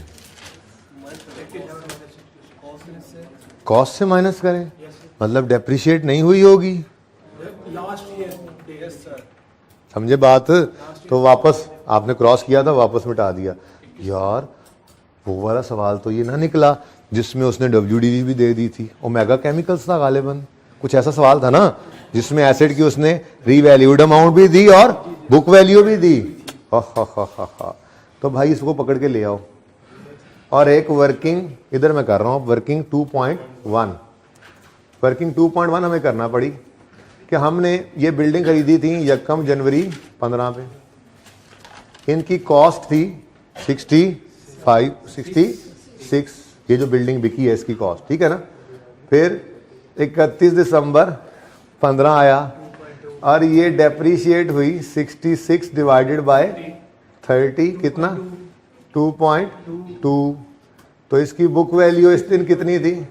कॉस्ट से माइनस करें मतलब डेप्रिशिएट नहीं हुई होगी, लास्ट ईयर यस सर। समझे बात? तो वापस आपने क्रॉस किया था, वापस मिटा दिया। यार वो वाला सवाल तो ये ना निकला जिसमें उसने WDV भी दे दी थी, ओमेगा केमिकल्स था गालिबन, कुछ ऐसा सवाल था ना जिसमें एसिड की उसने रीवैल्यूड अमाउंट भी दी और बुक वैल्यू भी दी। हा। तो भाई इसको पकड़ के ले आओ। और एक वर्किंग इधर मैं कर रहा हूं, वर्किंग 2.1, वर्किंग 2.1 हमें करना पड़ी कि हमने ये बिल्डिंग खरीदी थी 1 जनवरी 15 पे, इनकी कॉस्ट थी 66, ये जो बिल्डिंग बिकी है इसकी कॉस्ट, ठीक है ना। फिर 31 दिसंबर 15 आया और ये डेप्रीशिएट हुई 66 डिवाइडेड बाय 30 कितना 2.2। तो इसकी बुक वैल्यू इस दिन कितनी थी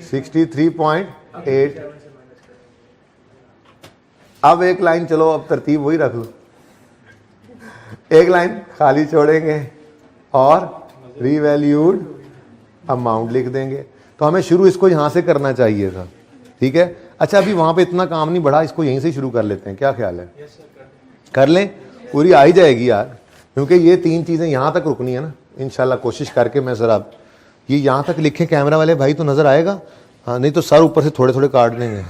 63.8। अब एक लाइन, चलो अब तरतीब वही रख लो, एक लाइन खाली छोड़ेंगे और रीवैल्यूड अमाउंट लिख देंगे। तो हमें शुरू इसको यहां से करना चाहिए था, ठीक है। अच्छा अभी वहां पे इतना काम नहीं बढ़ा, इसको यहीं से शुरू कर लेते हैं, क्या ख्याल है? कर लें, पूरी आ ही जाएगी यार, क्योंकि ये 3 चीजें यहां तक रुकनी है ना इंशाल्लाह। कोशिश करके मैं जरा ये यहां तक लिखें, कैमरा वाले भाई तो नजर आएगा, हाँ नहीं तो सर ऊपर से थोड़े थोड़े काट देंगे।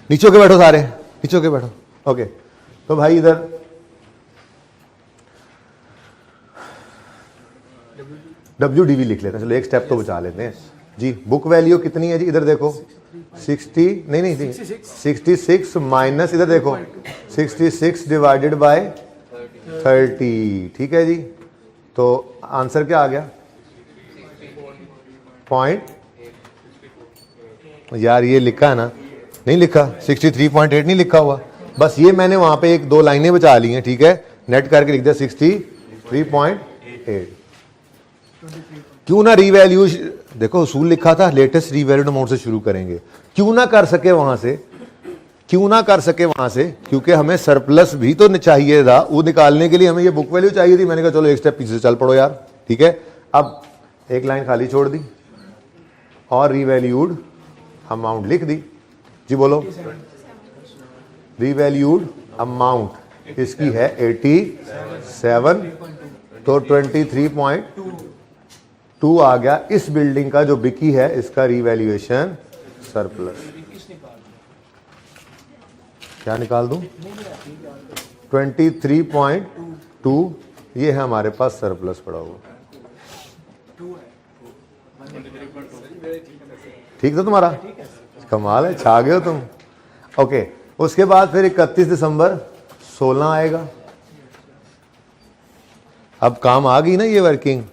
नीचे के बैठो सारे, नीचे के बैठो। ओके तो भाई इधर WDV लिख लेते हैं, चलो एक स्टेप तो बचा लेते हैं जी। बुक वैल्यू कितनी है जी, इधर देखो 66 माइनस इधर देखो 66 डिवाइडेड बाय 30, ठीक है जी। तो आंसर क्या आ गया पॉइंट, यार ये लिखा है ना, नहीं लिखा 63.8 नहीं लिखा हुआ, बस ये मैंने वहां पे 1-2 लाइनें बचा ली हैं, ठीक है। नेट करके लिख दिया 63.8। क्यों ना रीवैल्यू, देखो उसूल लिखा था लेटेस्ट रीवैल्यूड अमाउंट से शुरू करेंगे, क्यों ना कर सके वहां से, क्यों ना कर सके वहां से, क्योंकि हमें सरप्लस भी तो चाहिए था, वो निकालने के लिए हमें ये बुक वैल्यू चाहिए थी। मैंने कहा चलो एक स्टेप पीछे चल पड़ो यार, ठीक है। अब एक लाइन खाली छोड़ दी और रीवैल्यूड अमाउंट लिख दी जी। बोलो रीवैल्यूड अमाउंट इसकी है 87, तो 23.2 आ गया। इस बिल्डिंग का जो बिकी है इसका रीवैल्यूएशन सरप्लस, क्या निकाल दूं 23.2, ये है हमारे पास सरप्लस पड़ा हुआ, ठीक था तुम्हारा, कमाल है, छा गए हो तुम। ओके उसके बाद फिर 31 दिसंबर 16 आएगा। अब काम आ गई ना ये वर्किंग,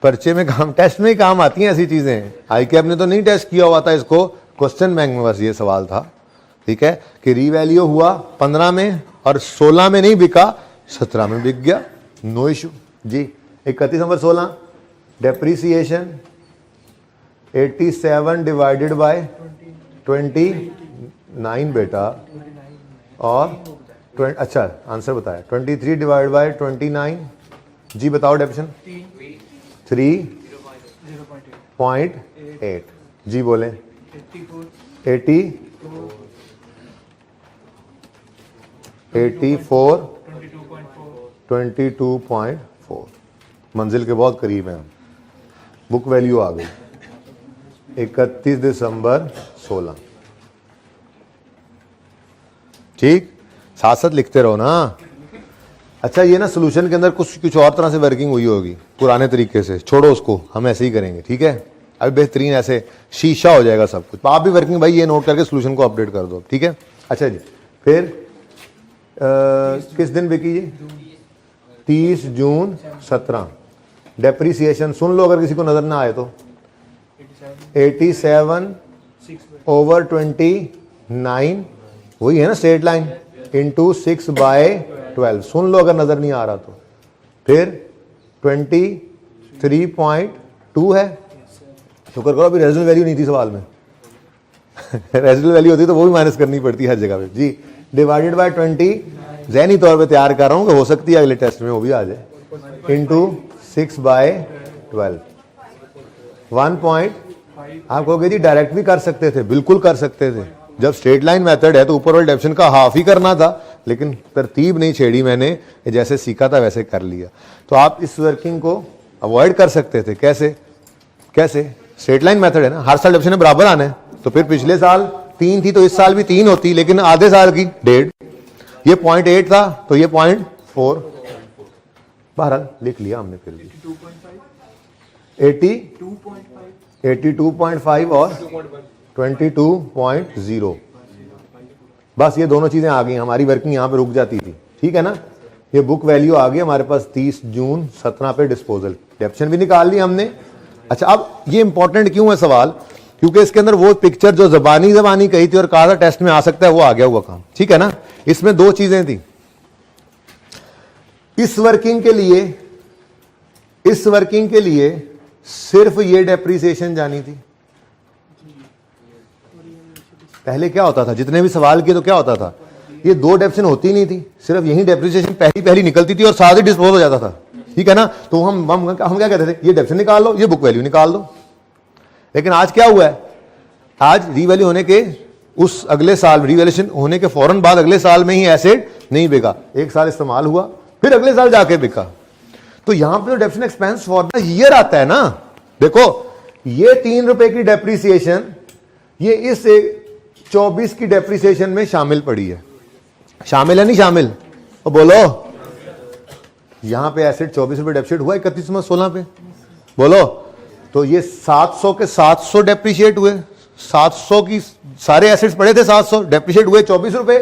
पर्चे में काम, टेस्ट में ही काम आती हैं ऐसी चीजें। ICAP ने तो नहीं टेस्ट किया हुआ था इसको, क्वेश्चन बैंक में बस ये सवाल था, ठीक है, कि रीवैल्यू हुआ 15 में और 16 में नहीं बिका, 17 में बिक गया, नो इशू जी। 31 दिसंबर 16 डेप्रीसिएशन 87 डिवाइडेड बाय 29 बेटा, और अच्छा आंसर बताया 23 डिवाइड बाय 29 जी। बताओ डेफिनेशन 3.8 जी। बोले 84 22.4, मंजिल के बहुत करीब हैं हम। बुक वैल्यू आ गई 31 दिसंबर 16, ठीक, साथ साथ लिखते रहो ना। अच्छा ये ना सोल्यूशन के अंदर कुछ और तरह से वर्किंग हुई होगी पुराने तरीके से, छोड़ो उसको, हम ऐसे ही करेंगे, ठीक है। अभी बेहतरीन ऐसे शीशा हो जाएगा सब कुछ। आप भी वर्किंग भाई ये नोट करके सोल्यूशन को अपडेट कर दो, ठीक है। अच्छा जी फिर किस दिन बिकी ये 30 जून 17। डेप्रीसिएशन सुन लो अगर किसी को नजर ना आए तो 87/29, वही है ना स्ट्रेट लाइन, इंटू 6/12, सुन लो अगर नजर नहीं आ रहा तो। फिर 23.2 है, शुक्र करो अभी रेजिडुअल वैल्यू नहीं थी सवाल में रेजिडुअल वैल्यू होती तो वो भी माइनस करनी पड़ती हर जगह पे जी। डिवाइडेड बाय 29 ज़हनी तौर पे तैयार कर रहा हूँ कि हो सकती है अगले टेस्ट में वो भी आ जाए। Into 6/12 1 point. आप कहोगे जी डायरेक्ट भी कर सकते थे, बिल्कुल कर सकते थे। जब स्ट्रेट लाइन मेथड है तो ऊपर वाले डेफिनेशन का हाफ ही करना था, लेकिन तरतीब नहीं छेड़ी मैंने, जैसे सीखा था वैसे कर लिया। तो आप इस वर्किंग को अवॉइड कर सकते थे। कैसे? स्ट्रेट लाइन मेथड है ना, हर साल डेफिनेशन बराबर आना है। तो फिर पिछले साल 3 थी तो इस साल भी 3 होती, लेकिन आधे साल की 1.5। ये 0.8 था तो ये 0.4। बहरहाल लिख लिया हमने फिर भी 82.5 और 22.0। बस ये दोनों चीजें आ गई, हमारी वर्किंग यहां पे रुक जाती थी। ठीक है ना, ये बुक वैल्यू आ गई हमारे पास 30 जून 17 पे डिस्पोजल, डेप्शन भी निकाल ली हमने। अच्छा, अब ये इंपॉर्टेंट क्यों है सवाल? क्योंकि इसके अंदर वो पिक्चर जो जबानी कही थी और कहा था टेस्ट में आ सकता है, वो आ गया हुआ काम। ठीक है ना, इसमें दो चीजें थी। इस वर्किंग के लिए सिर्फ ये डेप्रिसिएशन जानी थी। पहले क्या होता था, जितने भी सवाल किए तो क्या होता था, ये दो डेप्शन होती नहीं थी, सिर्फ यही डेप्रिसिएशन पहली निकलती थी और साथ ही डिस्पोज हो जाता था। ठीक है ना, तो हम क्या कहते थे, ये डेप्शन निकाल लो, ये बुक वैल्यू निकाल दो। लेकिन आज क्या हुआ है, आज रीवैल्यू होने के उस अगले साल, रीवैल्यूएशन होने के फौरन बाद अगले साल में ही एसेट नहीं बिका, एक साल इस्तेमाल हुआ फिर अगले साल जाके बिका। तो यहां पे जो डेप्शन एक्सपेंस फॉर द ईयर आता है ना, देखो ये 3 रुपए की डेप्रिसिएशन ये इस 24 की डेप्रिसिएशन में शामिल पड़ी है। शामिल है नहीं शामिल? तो बोलो, यहां पे एसेट 24 रुपए डेप्रिशिएट हुआ 31/16 पे, बोलो। तो ये 700 के 700 डेप्रिशिएट हुए, 700 की सारे एसेट्स पड़े थे, 700 डेप्रिशिएट हुए 24 रुपए।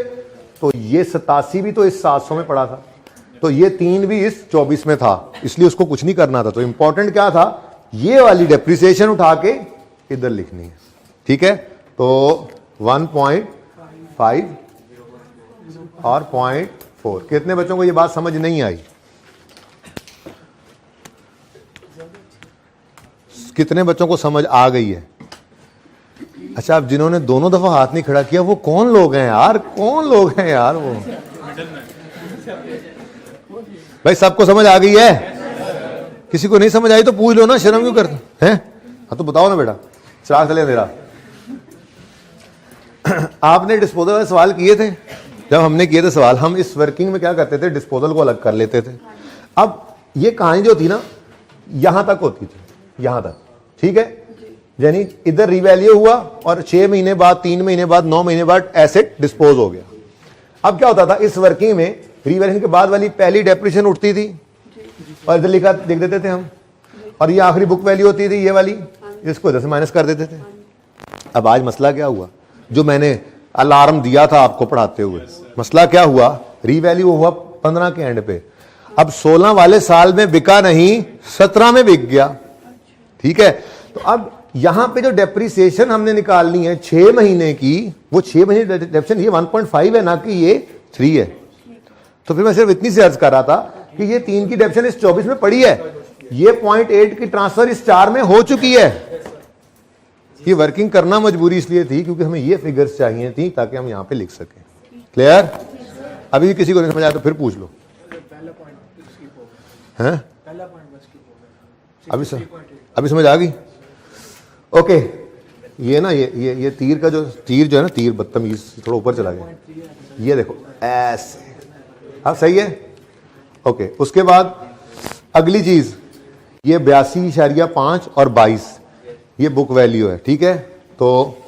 तो ये 87 भी तो इस 700 में पड़ा था, तो ये 3 भी इस 24 में था, इसलिए उसको कुछ नहीं करना था। तो इंपॉर्टेंट क्या था, ये वाली डेप्रिसिएशन उठा के इधर लिखनी है। ठीक है, तो 1.5 और 0.4। कितने बच्चों को ये बात समझ नहीं आई? कितने बच्चों को समझ आ गई है? अच्छा, अब जिन्होंने दोनों दफा हाथ नहीं खड़ा किया वो कौन लोग हैं यार? कौन लोग हैं यार वो? भाई सबको समझ आ गई है? किसी को नहीं समझ आई तो पूछ लो ना, शर्म क्यों करते हैं? हाँ तो बताओ ना बेटा, चिराग चले मेरा। आपने डिस्पोजल वाले सवाल किए थे? जब हमने किए थे सवाल, हम इस वर्किंग में क्या करते थे, डिस्पोजल को अलग कर लेते थे। अब ये कहानी जो थी ना, यहां तक होती थी, यहां तक। ठीक है, यानी इधर रिवैल्यू हुआ और 6 महीने बाद, 3 महीने बाद, 9 महीने बाद एसेट डिस्पोज हो गया। अब क्या होता था, इस वर्किंग में रिवैल्यूएशन के बाद वाली पहली डेप्रिसिएशन उठती थी और इधर लिखा लिख देते थे हम, और ये आखिरी बुक वैल्यू होती थी, ये वाली, इसको इधर से माइनस कर देते थे। अब आज मसला क्या हुआ, जो मैंने अलार्म दिया था आपको पढ़ाते हुए, मसला क्या हुआ, रिवैल्यू हुआ 15 के एंड पे, अब 16 वाले साल में बिका नहीं, 17 में बिक गया। ठीक है, तो अब यहां पे जो डेप्रिसिएशन हमने निकालनी है 6 महीने की, वो 6 महीने डेप्रिसिएशन ये 1.5 है ना कि ये 3 है। तो फिर मैं सिर्फ इतनी सी अर्ज कर रहा था कि ये 3 की डेप्रिसिएशन इस 24 में पड़ी है, ये 0.8 की ट्रांसफर इस 4 में हो चुकी है। ये वर्किंग करना मजबूरी इसलिए थी क्योंकि हमें ये फिगर्स चाहिए थी ताकि हम यहां पे लिख सकें। क्लियर? अभी भी किसी को नहीं समझ आया तो फिर पूछ लो। हैं? अभी समझ आ गई? ओके, ये ना ये तीर का जो है ना, तीर बदतमीज थोड़ा ऊपर चला गया, ये देखो ऐसे। हाँ सही है, ओके। उसके बाद अगली चीज, ये 82.5 और 22 ये बुक वैल्यू है। ठीक है, तो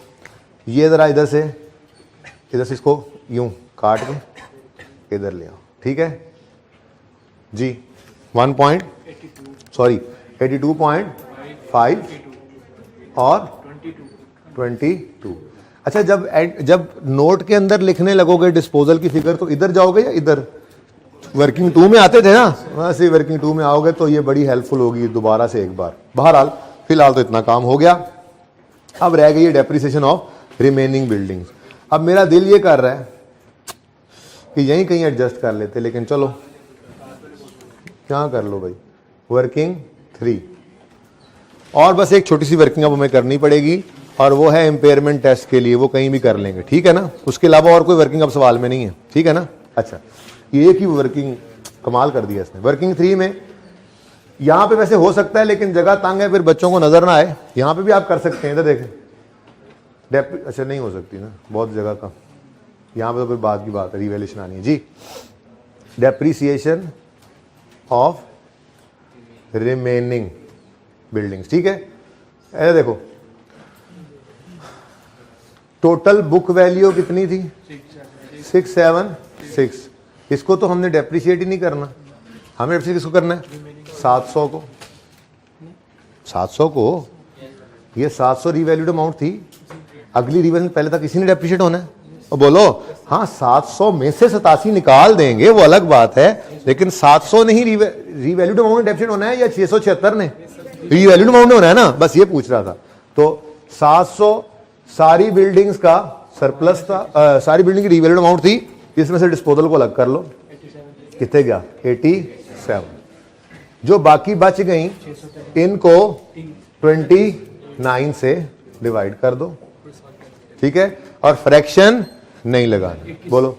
ये जरा इधर से इसको यूं काट के इधर ले आओ। ठीक है जी, 82.5 और 22। अच्छा, जब नोट के अंदर लिखने लगोगे डिस्पोजल की फिगर तो इधर जाओगे या इधर? वर्किंग 2 में आते थे ना, वैसे वर्किंग 2 में आओगे तो ये बड़ी हेल्पफुल होगी दोबारा से एक बार। बहरहाल फिलहाल तो इतना काम हो गया। अब रह गई डेप्रिसिएशन ऑफ रिमेनिंग बिल्डिंग्स। अब मेरा दिल ये कर रहा है कि यहीं कहीं एडजस्ट कर लेते, लेकिन चलो क्या कर लो भाई, वर्किंग 3 और बस एक छोटी सी वर्किंग अब हमें करनी पड़ेगी, और वो है इम्पेयरमेंट टेस्ट के लिए, वो कहीं भी कर लेंगे। ठीक है ना, उसके अलावा और कोई वर्किंग अब सवाल में नहीं है। ठीक है ना? अच्छा, ये एक ही वर्किंग कमाल कर दिया इसने। वर्किंग 3 में यहां पे वैसे हो सकता है लेकिन जगह तंग है, फिर बच्चों को नजर ना आए, यहां पे भी आप कर सकते हैं। इधर देखें, अच्छा नहीं हो सकती ना, बहुत जगह का, यहां पे तो फिर बाद की बात है, रिवैल्यूएशन आनी है जी। डेप्रिसिएशन ऑफ रिमेनिंग बिल्डिंग्स, ठीक है। ऐसे देखो, टोटल बुक वैल्यू कितनी थी? 676। इसको तो हमने डेप्रिशिएट ही नहीं करना, हमें डेप्रिशिएट किसको करना है? 700 को। 700 को, ये 700 रिवैल्यूड अमाउंट थी, अगली रिवैल्यू पहले तक किसी ने डेप्रिशिएट होना है। और बोलो हाँ, 700 में से 87 निकाल देंगे वो अलग बात है, लेकिन 700 नहीं रिवैल्यूड अमाउंट में डेप्रिशिएट होना है या 676 ने रिवैल्यूड अमाउंट में होना है ना, बस ये पूछ रहा था। तो 700 सारी बिल्डिंग्स का सरप्लस था, सारी बिल्डिंग की रिवैल्यूड अमाउंट थी, इसमें से डिस्पोजल को अलग कर लो, कितने गया? 87। जो बाकी बच गई इनको 29 से डिवाइड कर दो, ठीक है, और फ्रैक्शन नहीं लगाना। बोलो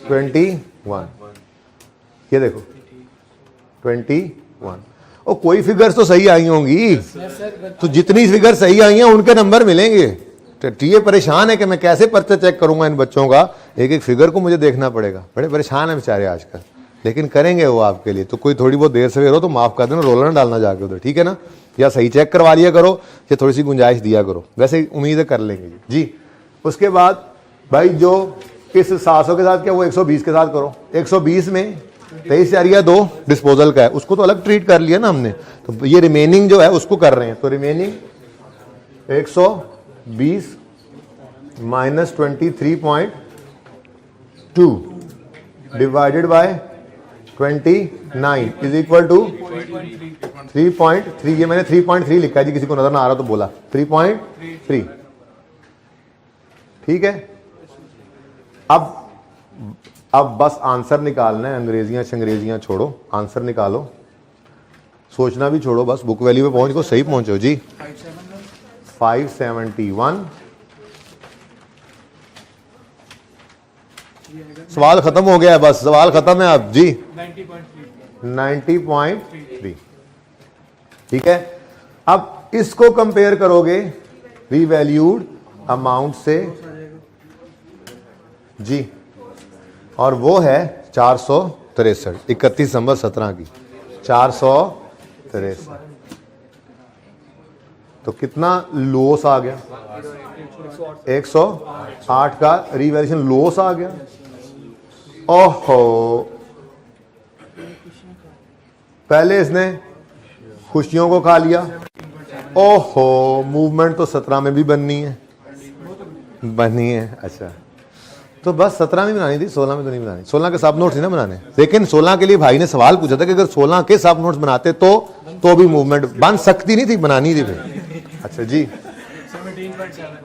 21, ये देखो 21। और कोई फिगर्स तो सही आई होंगी, तो जितनी फिगर सही आई हैं उनके नंबर मिलेंगे। तो ये परेशान है कि मैं कैसे पर्चा चेक करूंगा इन बच्चों का, एक एक फिगर को मुझे देखना पड़ेगा। बड़े परेशान है बेचारे आजकल, लेकिन करेंगे वो आपके लिए। तो कोई थोड़ी बहुत देर से हो तो माफ कर देना, रोलर डालना जाके उधर, ठीक है ना, या सही चेक करवा लिया करो, या थोड़ी सी गुंजाइश दिया करो, वैसे उम्मीद है कर लेंगे जी। उसके बाद भाई जो इस 700 के साथ क्या, वो 120 के साथ करो। 120 में 23 जारिया 2 डिस्पोजल का है, उसको तो अलग ट्रीट कर लिया ना हमने, तो ये रिमेनिंग जो है उसको कर रहे हैं। तो remaining 120 minus 23.2 divided by 29 is equal to 3.3। ये मैंने 3.3 लिखा है जी, किसी को नजर ना आ रहा तो बोला 3.3, ठीक है। अब बस आंसर निकालना है, अंग्रेजियां शंग्रेजियां छोड़ो, आंसर निकालो, सोचना भी छोड़ो, बस बुक वैल्यू पे पहुंच को सही पहुंचो जी। 571। सवाल खत्म हो गया है, बस सवाल खत्म है अब जी। 90.3, ठीक है। अब इसको कंपेयर करोगे रीवैल्यूड अमाउंट से जी, और वो है 463, 31 दिसंबर 17 की 463। तो कितना लॉस आ गया? 108 का रिवैल्यूएशन लॉस आ गया। ओहो, पहले इसने खुशियों को खा लिया। ओहो, मूवमेंट तो 17 में भी बननी है, अच्छा तो बस 17 में बनानी थी, 16 में तो नहीं बनानी। 16 के सब नोट्स नहीं ना बनाने, लेकिन 16 के लिए भाई ने सवाल पूछा था कि अगर 16 के सब नोट्स बनाते तो भी मूवमेंट बन सकती नहीं थी, बनानी थी फिर। अच्छा जी,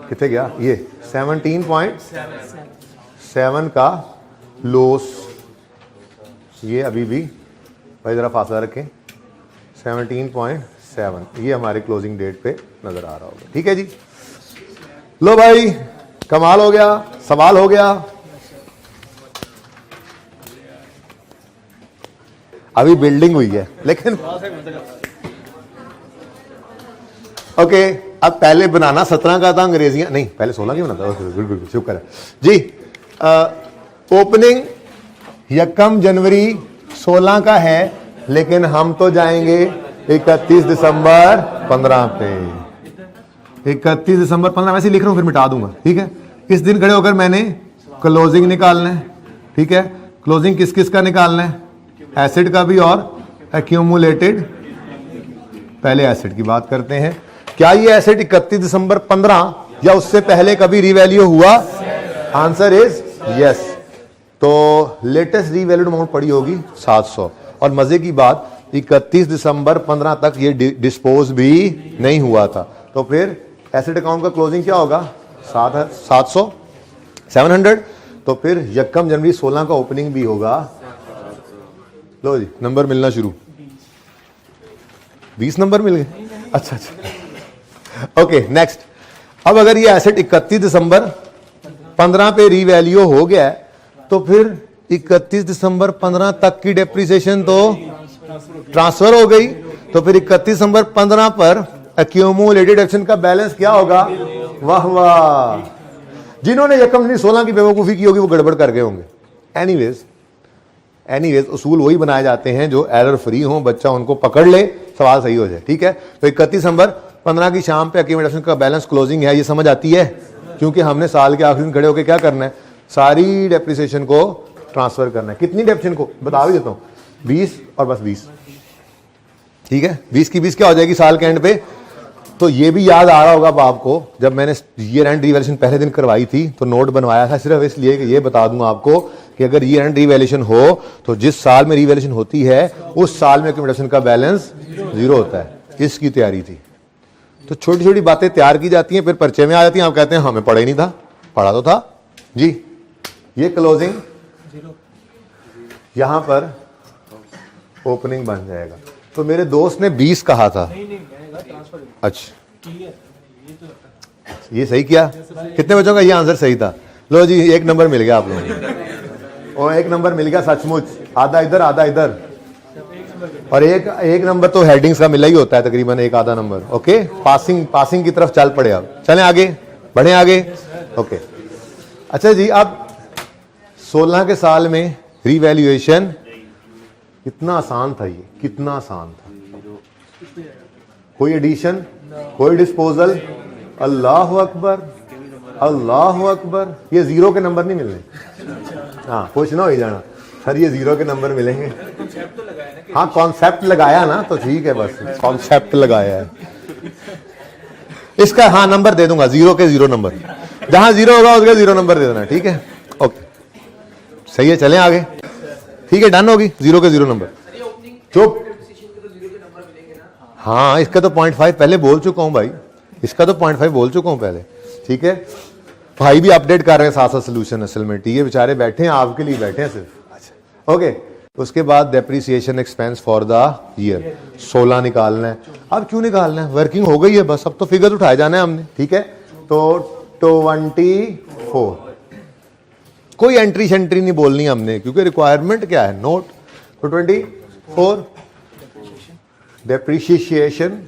कितने गया ये? 17.7 का लॉस, ये अभी भी भाई जरा फासला रखें, 17.7 ये हमारे क्लोजिंग डेट पे नजर आ रहा होगा, ठीक है जी। लो भाई, कमाल हो गया, सवाल हो गया। अभी बिल्डिंग हुई है लेकिन ओके, अब पहले बनाना 17 का था, अंग्रेजियां नहीं, पहले 16 की बनाता। बिल्कुल शुक्र है जी। ओपनिंग 1 जनवरी 16 का है, लेकिन हम तो जाएंगे 31 दिसंबर 15 पे। 31 दिसंबर 15 वैसे लिख रहा हूं, फिर मिटा दूंगा, ठीक है। इस दिन खड़े होकर मैंने क्लोजिंग निकालना है, ठीक है। क्लोजिंग किस किस का निकालना है? एसिड का भी और एक्यूमुलेटेड। पहले एसिड की बात करते हैं। क्या ये एसिड 31 दिसंबर 15 या उससे पहले कभी रिवैल्यू हुआ? Answer is yes. तो लेटेस्ट रिवैल्यूड अमाउंट पड़ी होगी 700। और मजे की बात, 31 दिसंबर 15 तक ये डिस्पोज भी नहीं हुआ था। तो फिर एसिड अकाउंट का क्लोजिंग क्या होगा? 700। तो फिर 1 जनवरी 16 का ओपनिंग भी होगा। लो जी, नंबर मिलना शुरू। 20 नंबर मिल गए। अच्छा, ओके नेक्स्ट। अब अगर ये एसेट 31 दिसंबर 15 पे रीवैल्यू हो गया है, तो फिर 31 दिसंबर 15 तक की डेप्रिसिएशन तो ट्रांसफर हो गई, तो फिर 31 दिसंबर 15 पर एक्यूमुलेटेड एक्शन का बैलेंस क्या होगा? वाह वाह, जिन्होंने ये कंपनी 16 की बेवकूफी की होगी वो गड़बड़ कर गए होंगे। एनीवेज उसूल वही बनाए जाते हैं जो एरर फ्री हो, बच्चा उनको पकड़ ले, सवाल सही हो जाए। ठीक है, तो 31 दिसंबर 15 की शाम पे एक्यूमुलेशन का बैलेंस क्लोजिंग है, ये समझ आती है, क्योंकि हमने साल के आखिरी दिन खड़े होकर क्या करना है? सारी डेप्रिसिएशन को ट्रांसफर करना है। कितनी डेप्रिसिएशन को बता भी देता हूं, 20 और बस 20। ठीक है, 20 की 20 क्या हो जाएगी साल के एंड पे? तो ये भी याद आ रहा होगा अब आपको, जब मैंने ईयर एंड रिवैल्यूएशन पहले दिन करवाई थी तो नोट बनवाया था सिर्फ इसलिए कि ये बता दूं आपको कि अगर ईयर एंड रिवैल्यूएशन हो तो जिस साल में रिवैल्यूएशन होती है उस साल में एक्यूमुलेशन का बैलेंस 0 होता है। इसकी तैयारी थी। तो छोटी छोटी बातें तैयार की जाती हैं, फिर पर्चे में आ जाती हैं, आप कहते हैं हमें पढ़ा ही नहीं था। पढ़ा तो था जी। ये क्लोजिंग यहां पर ओपनिंग बन जाएगा। तो मेरे दोस्त ने 20 कहा था। अच्छा, ये सही किया। कितने बच्चों का ये आंसर सही था? लो जी, 1 नंबर मिल गया आप लोगों को, और 1 नंबर मिल गया सचमुच। आधा इधर आधा इधर, और एक नंबर तो हेडिंग्स का मिला ही होता है तकरीबन, 1 आधा नंबर। ओके, पासिंग की तरफ चल पड़े। अब चलें आगे, बढ़े आगे। ओके, अच्छा जी, अब 16 के साल में रिवैल्यूएशन कितना आसान था, ये कितना आसान था। कोई एडिशन, कोई डिस्पोजल, अल्लाह अकबर अल्लाह अकबर। ये 0 के नंबर नहीं मिलने। हाँ, कुछ ना हो ही जाना सर, ये 0 के नंबर मिलेंगे। हाँ, कॉन्सेप्ट लगाया ना तो ठीक है, बस कॉन्सेप्ट लगाया है इसका। हाँ, नंबर दे दूंगा, 0 के 0 नंबर, जहां 0 होगा उसका 0 नंबर दे देना। ठीक है, ओके, सही है, चलें आगे। ठीक है, डन होगी, 0 के 0 नंबर। चुप। हाँ, इसका तो 0.5 पहले बोल चुका हूं भाई, इसका तो 0.5 बोल चुका हूं पहले। ठीक है, भाई भी अपडेट कर रहे हैं साथ साथ सोल्यूशन असेसमेंट। ये बेचारे बैठे हैं, आपके लिए बैठे हैं सिर्फ। अच्छा, ओके। उसके बाद depreciation expense for the year 16 निकालना है। अब क्यों निकालना है? वर्किंग हो गई है बस, अब तो फिगर उठाए जाना है हमने। ठीक है, तो 24, कोई एंट्री शेंट्री नहीं बोलनी हमने, क्योंकि रिक्वायरमेंट क्या है? नोट। तो 24 डेप्रिसिएशन।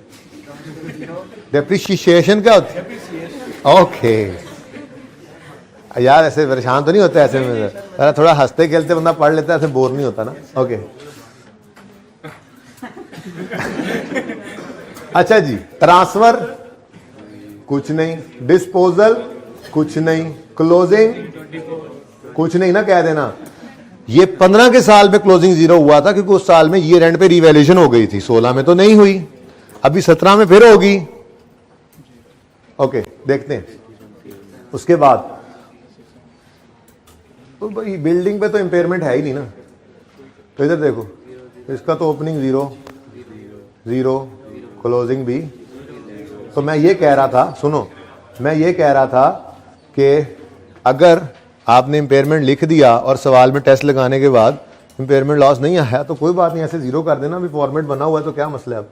डेप्रिसिएशन क्या होता है? ओके यार, ऐसे परेशान तो नहीं होते ऐसे में? थोड़ा हंसते खेलते बंदा पढ़ लेता है, ऐसे बोर नहीं होता ना। ओके, अच्छा जी, ट्रांसफर कुछ नहीं, डिस्पोजल कुछ नहीं, क्लोजिंग कुछ नहीं ना, कह देना। ये 15 के साल में क्लोजिंग 0 हुआ था, क्योंकि उस साल में ईयर एंड पे रिवैल्यूएशन हो गई थी। 16 में तो नहीं हुई, अभी 17 में फिर होगी। ओके, देखते हैं। उसके बाद तो भाई बिल्डिंग पे तो इंपेयरमेंट है ही नहीं ना, तो इधर देखो, इसका तो ओपनिंग 0, क्लोजिंग भी। तो मैं ये कह रहा था, सुनो, मैं ये कह रहा था कि अगर आपने इंपेयरमेंट लिख दिया और सवाल में टेस्ट लगाने के बाद इंपेयरमेंट लॉस नहीं आया तो कोई बात नहीं, ऐसे 0 कर देना। अभी फॉर्मेट बना हुआ है तो क्या मसला है? अब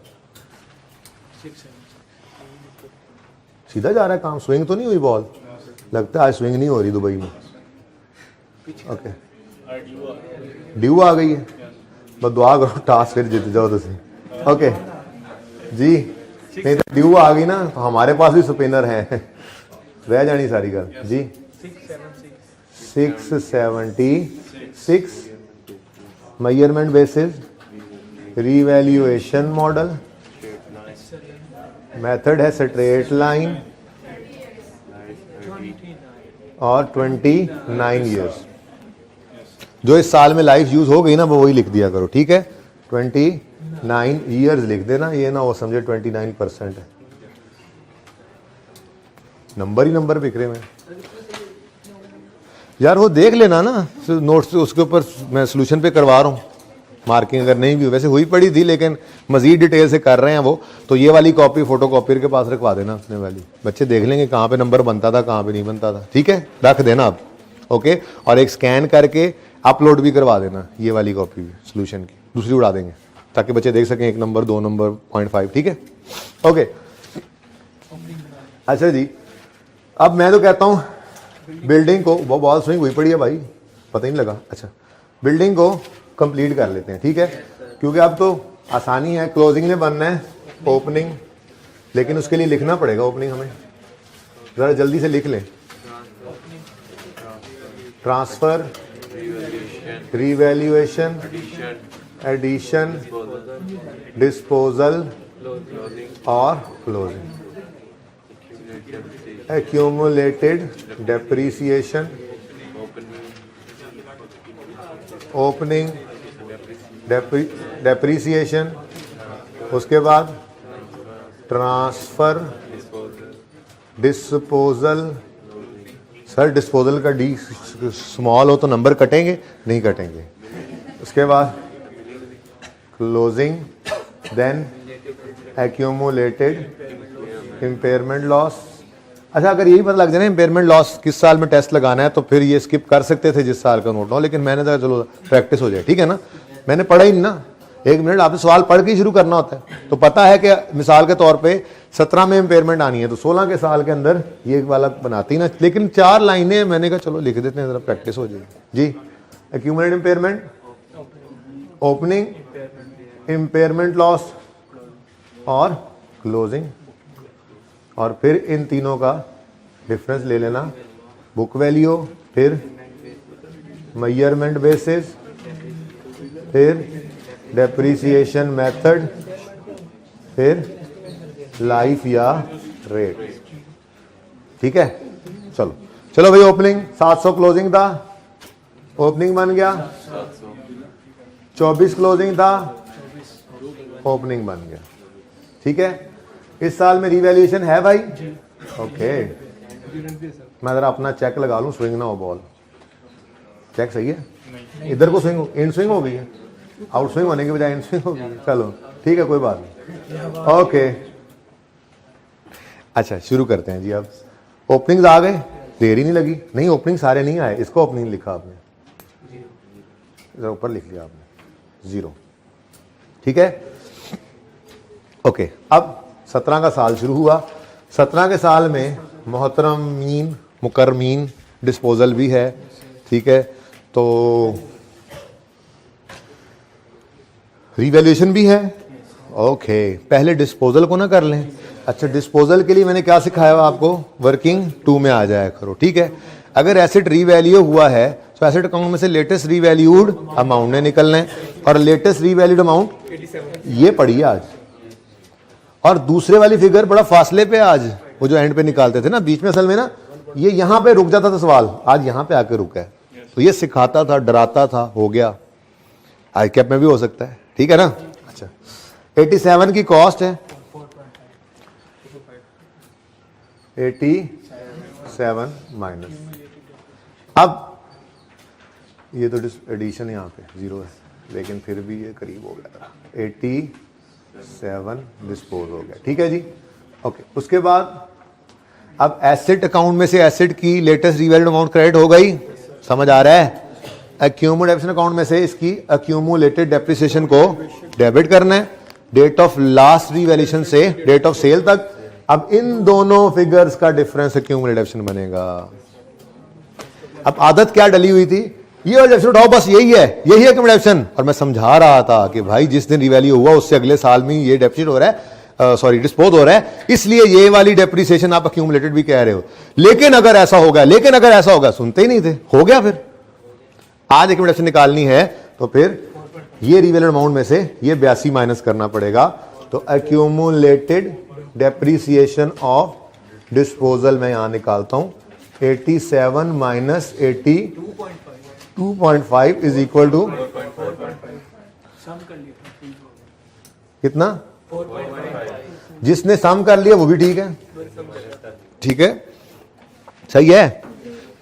सीधा जा रहा है काम, स्विंग तो नहीं हुई बॉल? लगता है आज स्विंग नहीं हो रही दुबई में। ओके, ड्यू आ गई है, बस दुआ करो टास्क फिर जीत जाओ तुम। ओके जी, नहीं तो ड्यू आ गई ना तो हमारे पास भी स्पिनर है, रह जानी सारी गल जी। 676 measurement basis, revaluation model, method है स्ट्रेट लाइन, और 29 ईयर्स। जो इस साल में लाइफ यूज हो गई ना वो वही लिख दिया करो। ठीक है, 29 ईयर्स लिख देना, ये ना वो समझे 29% है। नंबर ही नंबर बिखरे में यार, वो देख लेना ना नोट्स, उसके ऊपर मैं सोल्यूशन पे करवा रहा हूँ मार्किंग। अगर नहीं भी वैसे हुई पड़ी थी, लेकिन मजीद डिटेल से कर रहे हैं वो, तो ये वाली कॉपी फोटो कॉपीर के पास रखवा देना अपने वाली, बच्चे देख लेंगे कहाँ पे नंबर बनता था कहाँ पे नहीं बनता था। ठीक है, रख देना आप। ओके, और एक स्कैन करके अपलोड भी करवा देना ये वाली कॉपी भी सोल्यूशन की, दूसरी उड़ा देंगे ताकि बच्चे देख सकें 1 नंबर 2 नंबर 0.5। ठीक है, ओके। अच्छा जी, अब मैं तो कहता हूँ बिल्डिंग को, वो बॉल स्विंग हुई पड़ी है भाई, पता ही नहीं लगा। अच्छा, बिल्डिंग को कंप्लीट कर लेते हैं, ठीक है, क्योंकि अब तो आसानी है, क्लोजिंग में बनना है ओपनिंग, लेकिन उसके लिए लिखना पड़ेगा ओपनिंग हमें, ज़रा जल्दी से लिख लें। ट्रांसफर, रिवैल्यूएशन, एडिशन, डिस्पोजल और क्लोजिंग। एक्यूमुलेटेड डेप्रीसिएशन, ओपनिंग, डेप्रीसिएशन, उसके बाद ट्रांसफर, डिस्पोजल। सर डिस्पोजल का डी स्मॉल हो तो नंबर कटेंगे? नहीं कटेंगे। उसके बाद closing, then accumulated impairment loss. अच्छा, अगर यही पता लग जाए ना इम्पेयरमेंट लॉस किस साल में टेस्ट लगाना है, तो फिर ये स्किप कर सकते थे जिस साल का नोट हो, लेकिन मैंने कहा चलो प्रैक्टिस हो जाए, ठीक है ना। मैंने पढ़ा ही नहीं ना, 1 मिनट आपने सवाल पढ़ के ही शुरू करना होता है। तो पता है कि मिसाल के तौर पे 17 में इम्पेयरमेंट आनी है, तो 16 के साल के अंदर ये वाला बनाती ना, लेकिन 4 लाइनें मैंने कहा चलो लिख देते हैं, जरा प्रैक्टिस हो जाएगी जी। Accumulated impairment, opening, impairment loss और क्लोजिंग, और फिर इन तीनों का डिफरेंस ले लेना, बुक वैल्यू, फिर मेजरमेंट बेसिस, फिर डेप्रीसिएशन मेथड, फिर लाइफ या रेट, ठीक है। चलो चलो भाई, ओपनिंग 700 क्लोजिंग था, ओपनिंग बन गया 24 क्लोजिंग था, ओपनिंग बन गया, ठीक है। इस साल में रिवैल्यूएशन है भाई? ओके, मैं जरा अपना चेक लगा लूं, स्विंग ना हो बॉल। चेक सही है? इधर को स्विंग, इन स्विंग हो गई है, आउट स्विंग होने के बजाय इन स्विंग हो गई है। चलो ठीक है, कोई बात नहीं, ओके। अच्छा शुरू करते हैं जी। अब ओपनिंग्स आ गए, देर ही नहीं लगी। नहीं, ओपनिंग सारे नहीं आए, इसको ओपनिंग लिखा आपने, इधर ऊपर लिख लिया आपने 0, ठीक है, ओके। अब 17 का साल शुरू हुआ। 17 के साल में मोहतरमीन मुकर्रमीन डिस्पोजल भी है, ठीक है, तो रिवैल्यूएशन भी है। ओके, पहले डिस्पोजल को ना कर लें। अच्छा, डिस्पोजल के लिए मैंने क्या सिखाया हुआ आपको? वर्किंग 2 में आ जाया करो, ठीक है। अगर एसेट रीवैल्यू हुआ है तो एसेट अकाउंट में से लेटेस्ट रीवैल्यूड अमाउंट ने निकलना है, और लेटेस्ट रीवैल्यूड अमाउंट ये पड़ी आज, और दूसरे वाली फिगर बड़ा फासले पे आज, वो जो एंड पे निकालते थे ना बीच में, असल में ना ये यहां पे रुक जाता था सवाल, आज यहां पे आके रुका है। तो ये सिखाता था, डराता था, हो गया। आई कैप में भी हो सकता है, ठीक है ना। अच्छा, 87 की कॉस्ट है 87 माइनस, अब ये तो एडिशन यहाँ पे 0 है, लेकिन फिर भी ये करीब हो गया, 87 डिस्पोज हो गया, ठीक है जी, ओके। उसके बाद अब एसेट अकाउंट में से एसेट की लेटेस्ट रिवैल्यूड अमाउंट क्रेडिट हो गई, समझ आ रहा है। एक्यूमुलेशन अकाउंट में से इसकी एक्यूमुलेटेड डेप्रिसिएशन को डेबिट करना है, डेट ऑफ लास्ट रिवैल्यूएशन से डेट ऑफ सेल तक। अब इन दोनों फिगर्स का डिफरेंस एक्यूमुलेशन बनेगा। अब आदत क्या डली हुई थी, ये वाला डेप्रिसिएशन उठाओ, बस यही है, यही है एक्यूमुलेशन। और मैं समझा रहा था कि भाई जिस दिन रिवैल्यू हुआ उससे अगले साल में ये डेप्रिसिएट हो रहा है, सॉरी डिस्पोज हो रहा है, इसलिए ये वाली डेप्रिसिएशन आप एक्यूमुलेटेड भी कह रहे हो। लेकिन अगर ऐसा होगा, लेकिन अगर ऐसा होगा, सुनते ही नहीं थे, हो गया। फिर आज एक्यूमुलेशन निकालनी है तो फिर ये रिवैल्यूड अमाउंट में से ये 82 माइनस करना पड़ेगा। तो एक्यूमुलेटेड डेप्रिसिएशन ऑफ डिस्पोजल मैं यहां निकालता हूं, 87 माइनस 82.5 इज इक्वल टू कितना? जिसने सम कर लिया वो भी ठीक है, ठीक है, सही है।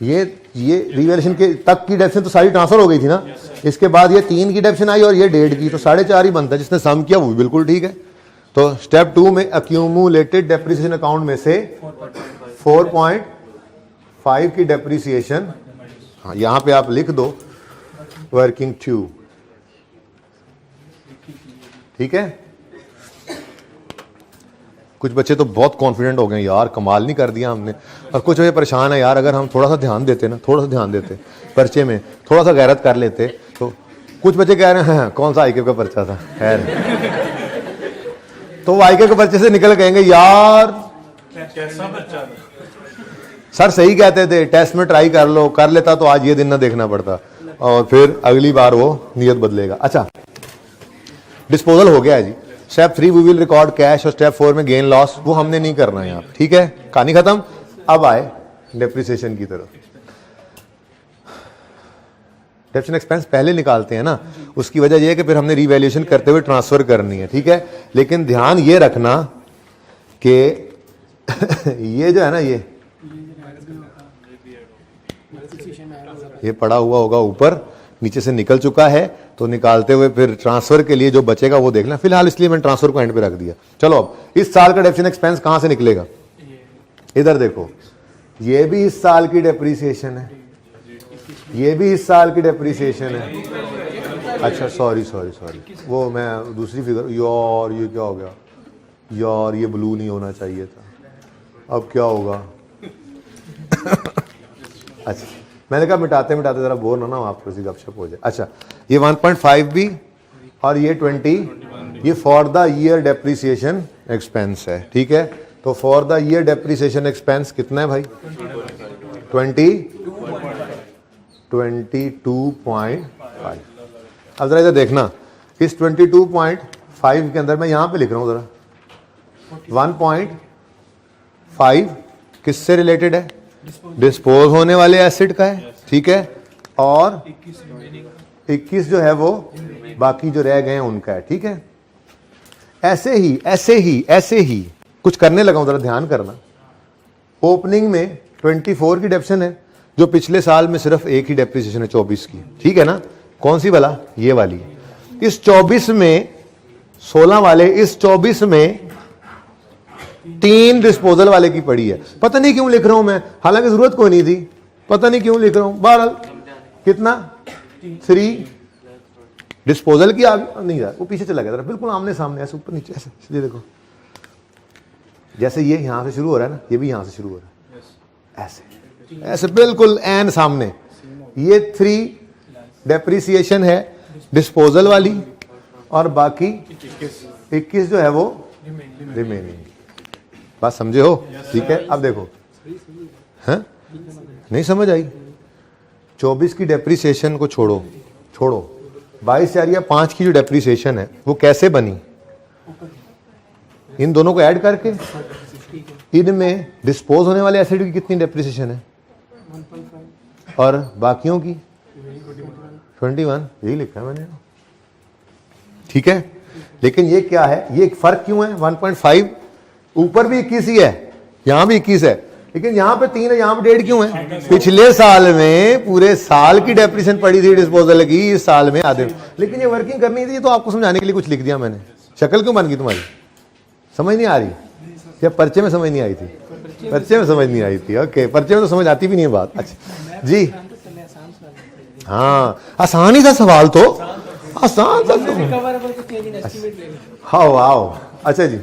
ये रिवैल्यूएशन के तक की डेप्शन तो सारी ट्रांसफर हो गई थी ना, इसके बाद ये 3 की डेप्शन आई और ये 1.5 की, तो 4.5 ही बनता है। जिसने सम किया वो भी बिल्कुल ठीक है। तो स्टेप 2 में एक्यूमुलेटेड डेप्रिसिएशन अकाउंट में से 4.5 की डेप्रिसिएशन, हाँ यहां पे आप लिख दो वर्किंग 2, ठीक है। कुछ बच्चे तो बहुत कॉन्फिडेंट हो गए, यार कमाल नहीं कर दिया हमने, और कुछ बच्चे परेशान है, यार अगर हम थोड़ा सा ध्यान देते ना, थोड़ा सा ध्यान देते पर्चे में, थोड़ा सा गैरत कर लेते तो कुछ बच्चे कह रहे हैं हाँ, कौन सा आईके का पर्चा था, खैर तो वो आईके के पर्चे से निकल कहेंगे यार कैसा बच्चा था? सर सही कहते थे, टेस्ट में ट्राई कर लो, कर लेता तो आज ये दिन ना देखना पड़ता, और फिर अगली बार वो नियत बदलेगा। अच्छा, डिस्पोजल हो गया है जी। Step 3 we will record cash, और स्टेप 4 में गेन लॉस, वो हमने नहीं करना है यहाँ, ठीक है, कहानी खत्म। अब आए डेप्रिसिएशन की तरफ। डेप्रिसिएशन एक्सपेंस पहले निकालते हैं ना, उसकी वजह यह है कि फिर हमने रिवैल्यूएशन करते हुए ट्रांसफर करनी है, ठीक है। लेकिन ध्यान ये रखना कि ये जो है ना, ये पड़ा हुआ होगा ऊपर, नीचे से निकल चुका है, तो निकालते हुए फिर ट्रांसफर के लिए जो बचेगा वो देखना। फिलहाल इसलिए मैंने ट्रांसफर को एंड पे रख दिया। चलो अब इस साल का डेप्रिसिएशन एक्सपेंस कहां से निकलेगा, इधर देखो, ये भी इस साल की डेप्रिसिएशन है, ये भी इस साल की डेप्रिसिएशन है। अच्छा सॉरी, वो मैं दूसरी फिगर, यार ये क्या हो गया यार, ये ब्लू नहीं होना चाहिए था, अब क्या होगा अच्छा मैंने कहा मिटाते मिटाते जरा बोर ना हो आपको, इसी गपशप हो जाए। अच्छा, ये 1.5 भी और ये 20, ये for the year depreciation expense है, ठीक है। तो for the year depreciation expense कितना है भाई, 22.5। अब जरा इधर देखना, इस 22.5 के अंदर मैं यहां पे लिख रहा हूं जरा, 1.5 किससे रिलेटेड है, डिस्पोज होने वाले एसिड का है, ठीक है, और 21 जो है वो बाकी जो रह गए हैं उनका है, ठीक है। ऐसे ही कुछ करने लगा हूं, जरा ध्यान करना। ओपनिंग में 24 की डेप्रिसिएशन है, जो पिछले साल में सिर्फ एक ही डेप्रिसिएशन है 24 की, ठीक है ना, कौन सी वाला, ये वाली। इस 24 में 16 वाले, इस 24 में 3 डिस्पोजल वाले की पड़ी है। पता नहीं क्यों लिख रहा हूं मैं, हालांकि जरूरत कोई नहीं थी, पता नहीं क्यों लिख रहा हूं। बहरहाल कितना, 3 डिस्पोजल की आगे नहीं रहा, वो पीछे चला गया, बिल्कुल आमने सामने, ऐसे ऊपर नीचे, ऐसे ये देखो, जैसे ये यहां से शुरू हो रहा है ना, ये भी यहां से शुरू हो रहा है, ऐसे बिल्कुल एन सामने। ये 3 डेप्रिसिएशन है डिस्पोजल वाली, और बाकी 21 जो है वो रिमेनिंग। बात समझे हो, ठीक है। अब देखो, हैं नहीं समझ आई, 24 की डेप्रिसिएशन को छोड़ो 22,5 की जो डेप्रिसिएशन है वो कैसे बनी, इन दोनों को ऐड करके। इनमें डिस्पोज होने वाले एसिड की कितनी डेप्रिसिएशन है, और बाकियों की 21, यही लिखा है मैंने, ठीक है। लेकिन ये क्या है, ये फर्क क्यों है, 1.5 ऊपर भी 21 ही है, यहां भी 21 है, लेकिन यहां पे 3 है, यहां पे 1.5 क्यों है। पिछले साल में पूरे साल की डेप्रिसिएशन पड़ी थी डिस्पोजल की, इस साल में आधे, लेकिन ये वर्किंग करनी थी, तो आपको समझाने के लिए कुछ लिख दिया मैंने। शक्ल क्यों बन गई तुम्हारी, समझ नहीं आ रही, या पर्चे में समझ नहीं आई थी, पर्चे में समझ नहीं आई थी, ओके, पर्चे में तो समझ आती भी नहीं है बात। अच्छा जी, हाँ आसान ही था सवाल, तो आसान था हाँ वाओ। अच्छा जी,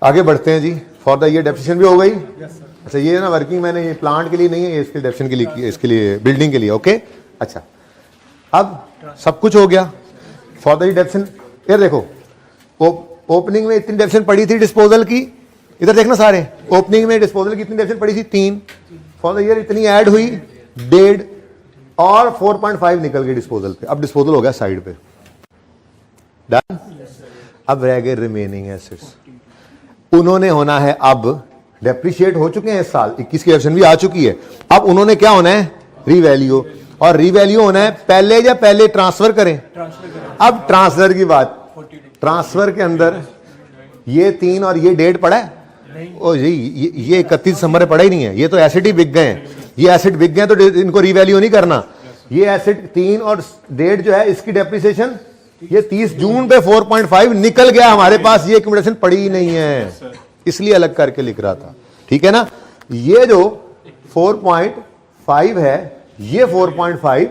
आगे बढ़ते हैं जी। फॉर द ईयर डेप्रिसिएशन भी हो गई। अच्छा, ये ना वर्किंग मैंने, ये प्लांट के लिए नहीं है, इसके डेप्रिसिएशन के लिए, इसके लिए बिल्डिंग के लिए, ओके। अच्छा, अब सब कुछ हो गया। फॉर द ईयर डेप्रिसिएशन, यार देखो, ओपनिंग में इतनी डेप्रिसिएशन पड़ी थी डिस्पोजल की, इधर देखना सारे, ओपनिंग में डिस्पोजल की इतनी डेप्रिसिएशन पड़ी थी 3, फॉर द ईयर इतनी ऐड हुई 1.5, और 4.5 निकल गई डिस्पोजल पे। अब डिस्पोजल हो गया साइड पे, डन। अब रह गए रिमेनिंग एसिड्स, उन्होंने होना है, अब डेप्रिशिएट हो चुके हैं इस साल, 21 की डेप्रिसिएशन भी आ चुकी है। अब उन्होंने क्या होना है, रीवैल्यू, और रीवैल्यू होना है पहले या पहले ट्रांसफर करें। अब ट्रांसफर की बात, ट्रांसफर के अंदर ये 3 और ये 1.5 पड़ा है, ओ जी, ये 31 दिसंबर पड़ा ही नहीं है, ये तो एसिड ही बिक गए हैं, ये एसिड बिक गए, तो इनको रीवैल्यू नहीं करना। ये एसिड 3 और 1.5 जो है, इसकी डेप्रिसिएशन ये 30 जून पे 4.5 निकल गया हमारे पास, ये एक्यूमुलेशन पड़ी ही नहीं है, इसलिए अलग करके लिख रहा था, ठीक है ना। ये जो 4.5 है, ये 4.5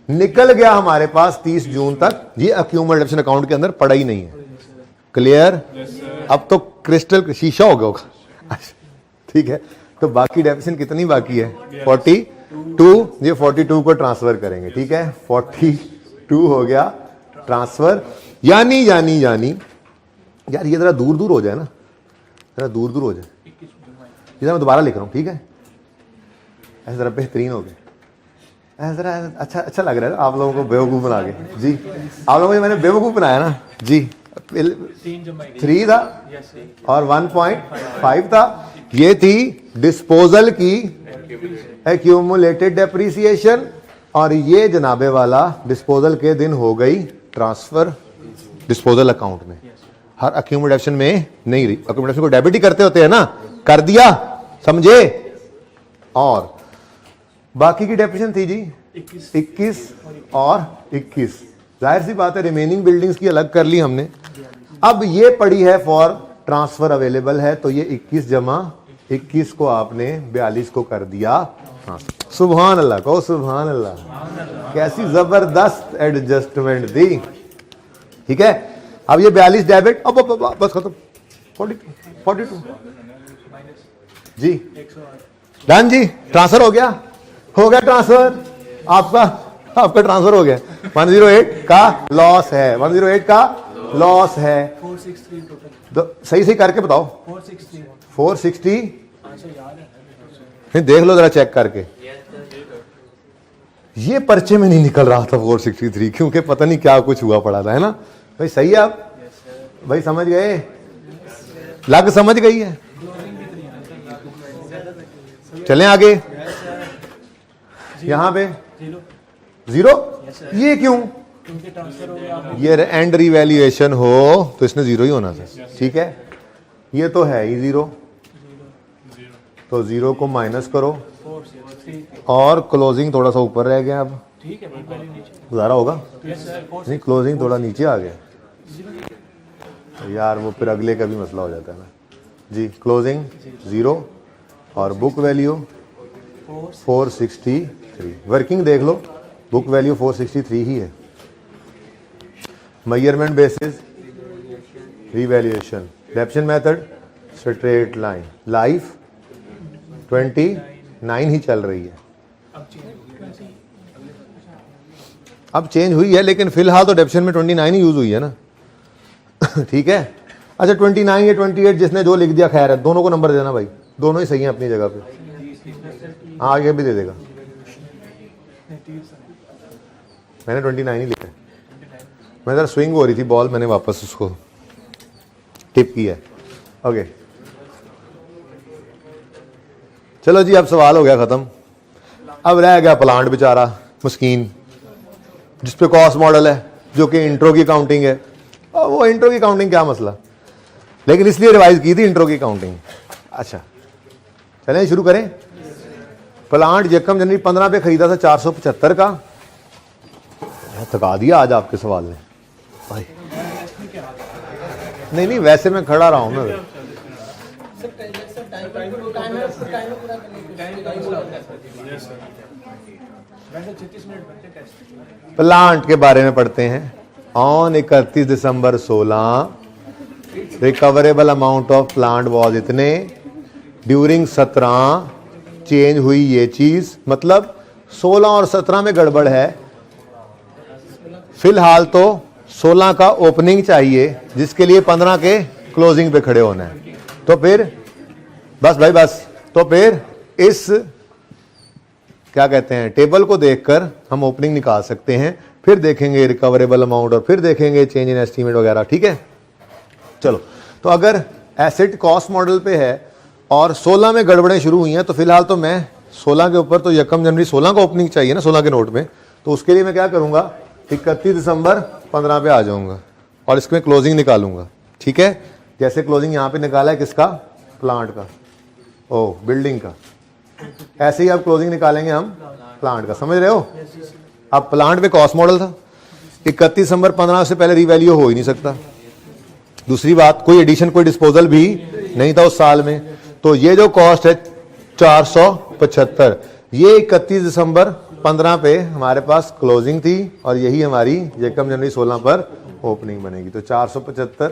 निकल गया हमारे पास 30 जून तक, ये एक्यूमुलेशन अकाउंट के अंदर पड़ा ही नहीं है। क्लियर, अब तो क्रिस्टल शीशा हो गया होगा, ठीक है। तो बाकी डेप्रिसिएशन कितनी बाकी है, 42, ये 42 को ट्रांसफर करेंगे, ठीक है, 42 2 हो गया ट्रांसफर। यानी यार ये जरा दूर दूर हो जाए ना, जरा दूर दूर हो जाए। ये मैं दोबारा लिख रहा हूँ, ठीक है? ऐसा जरा बेहतरीन हो गया, ऐसा जरा अच्छा लग रहा है ना आप लोगों को बेवकूफ़ बना के। जी आप लोगों को मैंने बेवकूफ़ बनाया ना जी। 3 था और 1.5 था। ये थी डिस्पोजल की एक्यूमुलेटेड डेप्रीसिएशन, और ये जनाबे वाला डिस्पोजल के दिन हो गई ट्रांसफर डिस्पोजल अकाउंट में। हर एक्यूमुलेशन में नहीं रही, एक्यूमुलेशन को डेबिट ही करते होते हैं ना, कर दिया, समझे? और बाकी की डेप्रिसिएशन थी जी 21 और 21। जाहिर सी बात है रिमेनिंग बिल्डिंग्स की अलग कर ली हमने। अब ये पड़ी है फॉर ट्रांसफर अवेलेबल है, तो ये 21 जमा 21 को आपने 42 को कर दिया। हाँ सुभान अल्लाह, कहो सुभान अल्लाह। कैसी जबरदस्त एडजस्टमेंट दी, ठीक है? अब ये 42 डेबिट, अब बस खत्म। 42 जी डन जी, ट्रांसफर हो गया ट्रांसफर। आपका ट्रांसफर हो गया। 108 का लॉस है, 108 का लॉस है। 463 टोटल। तो सही करके बताओ। 460 देख लो जरा चेक करके। ये पर्चे में नहीं निकल रहा था 463, क्योंकि पता नहीं क्या कुछ हुआ पड़ा था, है ना भाई? सही है आप भाई, समझ गए? लग समझ गई है? चलें आगे। यहां पे 0, ये क्यों? ये एंड रिवैल्यूएशन हो तो इसने 0 ही होना था, ठीक है? ये तो है ही 0, तो 0 को माइनस करो और क्लोजिंग थोड़ा सा ऊपर रह गया। अब ठीक है, गुजारा होगा? नहीं, क्लोजिंग थोड़ा नीचे आ गया यार, वो फिर अगले का भी मसला हो जाता है ना जी। क्लोजिंग 0 और बुक वैल्यू 463। वर्किंग देख लो, बुक वैल्यू 463 ही है। Measurement basis revaluation, डेप्शन method straight line, life 29 ही चल रही है। अब चेंज हुई है, लेकिन फिलहाल तो डेप्शन में 29 ही यूज हुई है ना। ठीक है, अच्छा 29 या 28 जिसने जो लिख दिया खैर है, दोनों को नंबर देना भाई, दोनों ही सही हैं अपनी जगह पे। आगे भी दे देगा, मैंने 29 ही लिखा है। मैं जरा स्विंग हो रही थी बॉल, मैंने वापस उसको टिप किया है। ओके चलो जी, अब सवाल हो गया खत्म। अब रह गया प्लांट बेचारा मस्कीन, जिसपे कॉस्ट मॉडल है, जो कि इंट्रो की काउंटिंग है। और वो इंट्रो की काउंटिंग क्या मसला, लेकिन इसलिए रिवाइज की थी इंट्रो की काउंटिंग। अच्छा चलें शुरू करें। प्लांट यकम जनवरी 15 पे खरीदा था 475 का। थका दिया आज आपके सवाल ने भाई। नहीं वैसे मैं खड़ा रहा हूं ना। प्लांट के बारे में पढ़ते हैं। On 31 December 16 recoverable amount of plant was इतने, ड्यूरिंग 17 चेंज हुई ये चीज, मतलब 16 और 17 में गड़बड़ है। फिलहाल तो 16 का ओपनिंग चाहिए, जिसके लिए 15 के क्लोजिंग पे खड़े होना है। तो फिर बस भाई बस, तो फिर इस क्या कहते हैं टेबल को देखकर हम ओपनिंग निकाल सकते हैं, फिर देखेंगे रिकवरेबल अमाउंट और फिर देखेंगे चेंज इन एस्टीमेट वगैरह। ठीक है, चलो। तो अगर एसेट कॉस्ट मॉडल पे है और 16 में गड़बड़ें शुरू हुई हैं, तो फिलहाल तो मैं 16 के ऊपर तो यकम जनवरी 16 का ओपनिंग चाहिए ना 16 के नोट में, तो उसके लिए मैं क्या करूंगा 31 दिसंबर 15 पे आ जाऊंगा और इसमें क्लोजिंग निकालूंगा। ठीक है, जैसे क्लोजिंग यहाँ पे निकाला है किसका, प्लांट का, ओ बिल्डिंग का, ऐसे ही अब क्लोजिंग निकालेंगे हम प्लांट का। समझ रहे हो? अब प्लांट पे कॉस्ट मॉडल था, 31 दिसंबर 15 से पहले रिवैल्यू हो ही नहीं सकता। दूसरी बात, कोई एडिशन कोई डिस्पोजल भी नहीं था उस साल में, तो ये जो कॉस्ट है 475, ये 31 दिसंबर 15 पे हमारे पास क्लोजिंग थी और यही हमारी यकम जनवरी 16 पर ओपनिंग बनेगी। तो 475,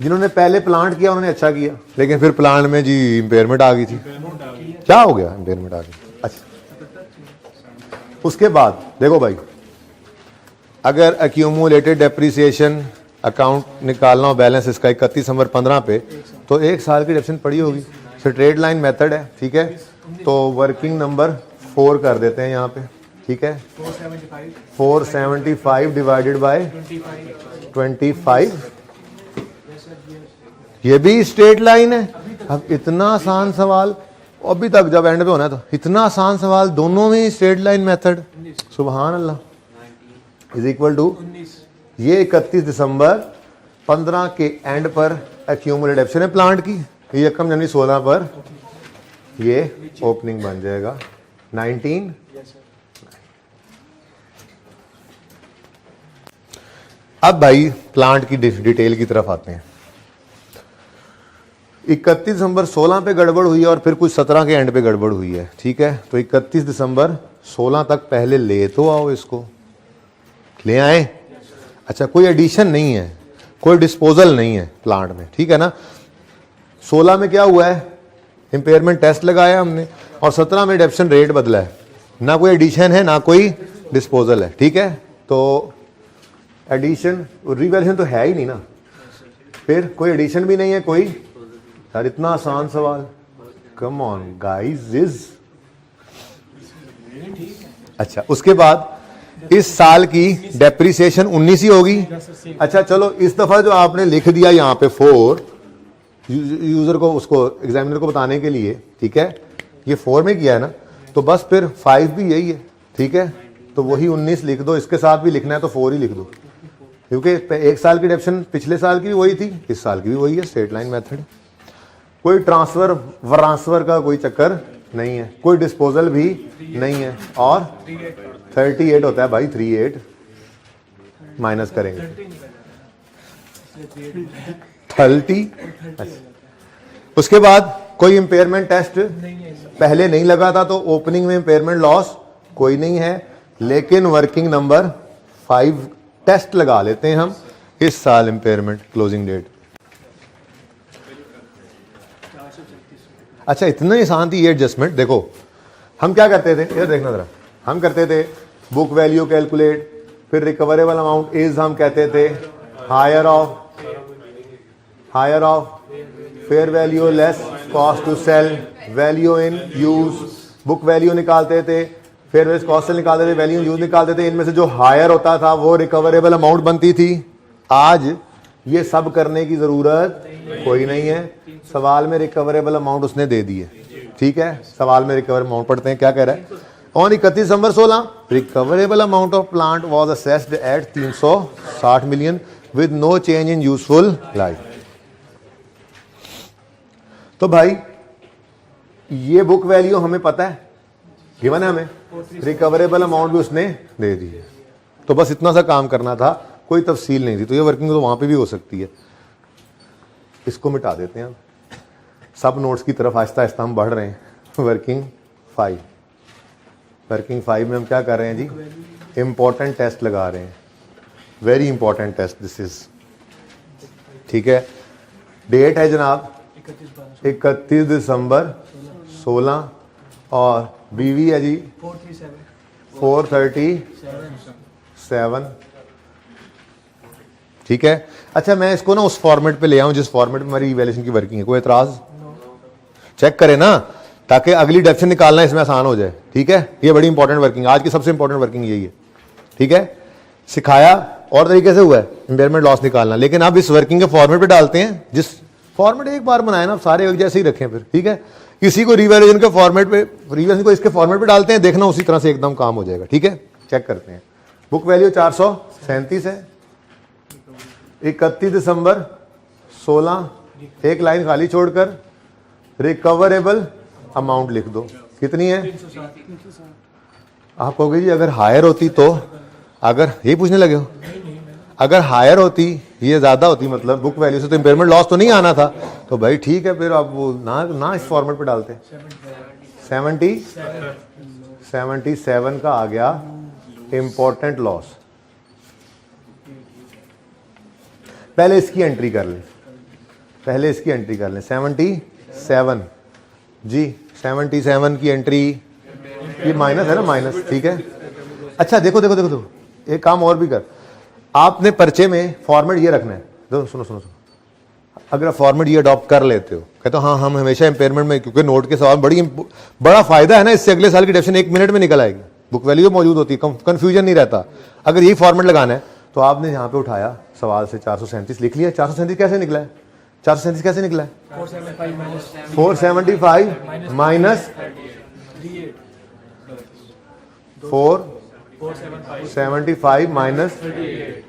जिन्होंने पहले प्लांट किया उन्होंने अच्छा किया, लेकिन फिर प्लांट में जी इंपेयरमेंट आ गई थी। क्या हो गया? इंपेयरमेंट आ गई। अच्छा उसके बाद देखो भाई, अगर एक्यूमुलेटेड डेप्रिसिएशन अकाउंट निकालना हो बैलेंस इसका 31 दिसंबर 15 पे, तो एक साल की डेप्रिसिएशन पड़ी होगी। स्ट्रेट लाइन मेथड है, ठीक है। तो वर्किंग नंबर 4 कर देते हैं यहाँ पे, ठीक है। 475 डिवाइडेड बाय 25, ये भी स्ट्रेट लाइन है। अब इतना आसान सवाल अभी तक जब एंड पे होना है तो इतना आसान सवाल, दोनों में स्ट्रेट लाइन मेथड, सुभान अल्लाह। इज इक्वल टू ये 31 दिसंबर 15 के एंड पर एक्यूमुलेटेड डेप्रिसिएशन है प्लांट की, ये 1 जनवरी 16 पर ये ओपनिंग बन जाएगा 19। अब भाई प्लांट की डिटेल की तरफ आते हैं। 31 दिसंबर 16 पे गड़बड़ हुई है और फिर कुछ 17 के एंड पे गड़बड़ हुई है, ठीक है। तो 31 दिसंबर 16 तक पहले ले तो आओ, इसको ले आए। अच्छा, कोई एडिशन नहीं है, कोई डिस्पोजल नहीं है प्लांट में, ठीक है ना। 16 में क्या हुआ है, इंपेयरमेंट टेस्ट लगाया हमने, और 17 में डेप्रिसिएशन रेट बदला है, ना कोई एडिशन है ना कोई डिस्पोजल है, ठीक है। तो एडिशन रिवैल्यूएशन तो है ही नहीं ना, फिर कोई एडिशन भी नहीं है कोई। यार इतना आसान सवाल, कम ऑन गाइस इज। अच्छा, उसके बाद इस साल की डेप्रिसिएशन 19 ही होगी। अच्छा चलो, इस दफा जो आपने लिख दिया यहाँ पे 4 यूजर को, उसको एग्जामिनर को बताने के लिए, ठीक है, ये 4 में किया है ना, तो बस फिर 5 भी यही है, ठीक है। तो वही 19 लिख दो, इसके साथ भी लिखना है तो 4 ही लिख दो, क्योंकि एक साल की डेप्रिसिएशन पिछले साल की भी वही थी, इस साल की भी वही है, स्ट्रेट लाइन मेथड। कोई ट्रांसफर वरांसफर का कोई चक्कर नहीं है, कोई डिस्पोजल भी नहीं है, और 38 होता है भाई, 38 माइनस करेंगे 30। उसके बाद कोई इंपेयरमेंट टेस्ट पहले नहीं लगा था, तो ओपनिंग में इंपेयरमेंट लॉस कोई नहीं है, लेकिन वर्किंग नंबर 5 टेस्ट लगा लेते हैं हम इस साल इंपेयरमेंट क्लोजिंग डेट। अच्छा, इतना ही आसान थी ये एडजस्टमेंट। देखो हम क्या करते थे, ये देखना जरा, हम करते थे बुक वैल्यू कैलकुलेट, फिर रिकवरेबल अमाउंट इज हम कहते थे higher of fair value less cost to sell, value in use, book value निकालते थे, फेयर वैल्यू कॉस्ट से निकालते थे, वैल्यू इन यूज निकालते थे। इनमें से जो हायर होता था वो रिकवरेबल अमाउंट बनती थी। आज ये सब करने की जरूरत कोई नहीं है, सवाल में रिकवरेबल अमाउंट उसने दे दी है, ठीक है। सवाल में रिकवर अमाउंट पढ़ते हैं, क्या कह रहा है। On 31 December 16 recoverable amount of plant was assessed at 360 million with no change in useful life. तो भाई ये बुक वैल्यू हमें पता है, गिवन है हमें, रिकवरेबल अमाउंट भी उसने दे दी है, तो बस इतना सा काम करना था, कोई तफसील नहीं थी। तो ये वर्किंग तो वहां पे भी हो सकती है, इसको मिटा देते हैं। सब नोट्स की तरफ आहिस्ता आहिस्ता हम बढ़ रहे हैं। वर्किंग 5 में हम क्या कर रहे हैं जी, इंपॉर्टेंट टेस्ट लगा रहे हैं, very important test this is, ठीक है। डेट है जनाब 31 दिसंबर 16 और बीवी है जी 437, ठीक है। अच्छा, मैं इसको ना उस फॉर्मेट पे ले आऊं जिस फॉर्मेट में हमारी इवैल्यूएशन की वर्किंग है, कोई एतराज? चेक करें ना, ताकि अगली डेप्रिसिएशन निकालना इसमें आसान हो जाए, ठीक है। ये बड़ी इंपॉर्टेंट वर्किंग, आज की सबसे इंपॉर्टेंट वर्किंग यही है, ठीक है। सिखाया और तरीके से हुआ है इंपेयरमेंट लॉस निकालना, लेकिन अब इस वर्किंग के फॉर्मेट पे डालते हैं, जिस फॉर्मेट एक बार बनाए ना सारे एक जैसे ही रखें फिर, ठीक है। इसी को रिवैल्यूएशन के फॉर्मेट पे, रिवैल्यूएशन को इसके फॉर्मेट पे डालते हैं, देखना उसी तरह से एकदम काम हो जाएगा, ठीक है। चेक करते हैं, बुक वैल्यू 437 है, 31 दिसंबर 16 एक लाइन खाली छोड़कर रिकवरेबल अमाउंट लिख दो, कितनी है? आप कहोगे जी अगर हायर होती तो, अगर यही पूछने लगे हो, अगर हायर होती, ये ज्यादा होती, मतलब बुक वैल्यू से, तो इंपेयरमेंट लॉस तो नहीं आना था, तो भाई ठीक है, फिर आप वो ना इस फॉर्मेट पे डालते। 77 का आ गया इंपॉर्टेंट लॉस। पहले इसकी एंट्री कर लें, 77 जी, 77 की एंट्री, ये माइनस है ना, माइनस, ठीक है। अच्छा देखो देखो देखो देखो, एक काम और भी कर, आपने पर्चे में फॉर्मेट ये रखना है। देखो सुनो सुनो सुनो, अगर फॉर्मेट ये अडॉप्ट कर लेते हो, कहते हो हाँ हम हमेशा इंपेयरमेंट में, क्योंकि नोट के सवाल बड़ा फायदा है ना, इससे अगले साल की डेफिनेशन 1 मिनट में निकल आएगी, बुक वैल्यू मौजूद होती है, कंफ्यूजन नहीं रहता। अगर यही फॉर्मेट लगाना है तो आपने यहाँ पे उठाया सवाल से 437 लिख लिया। 437 कैसे निकला है? 437 कैसे निकला है? 475 माइनस 475 माइनस,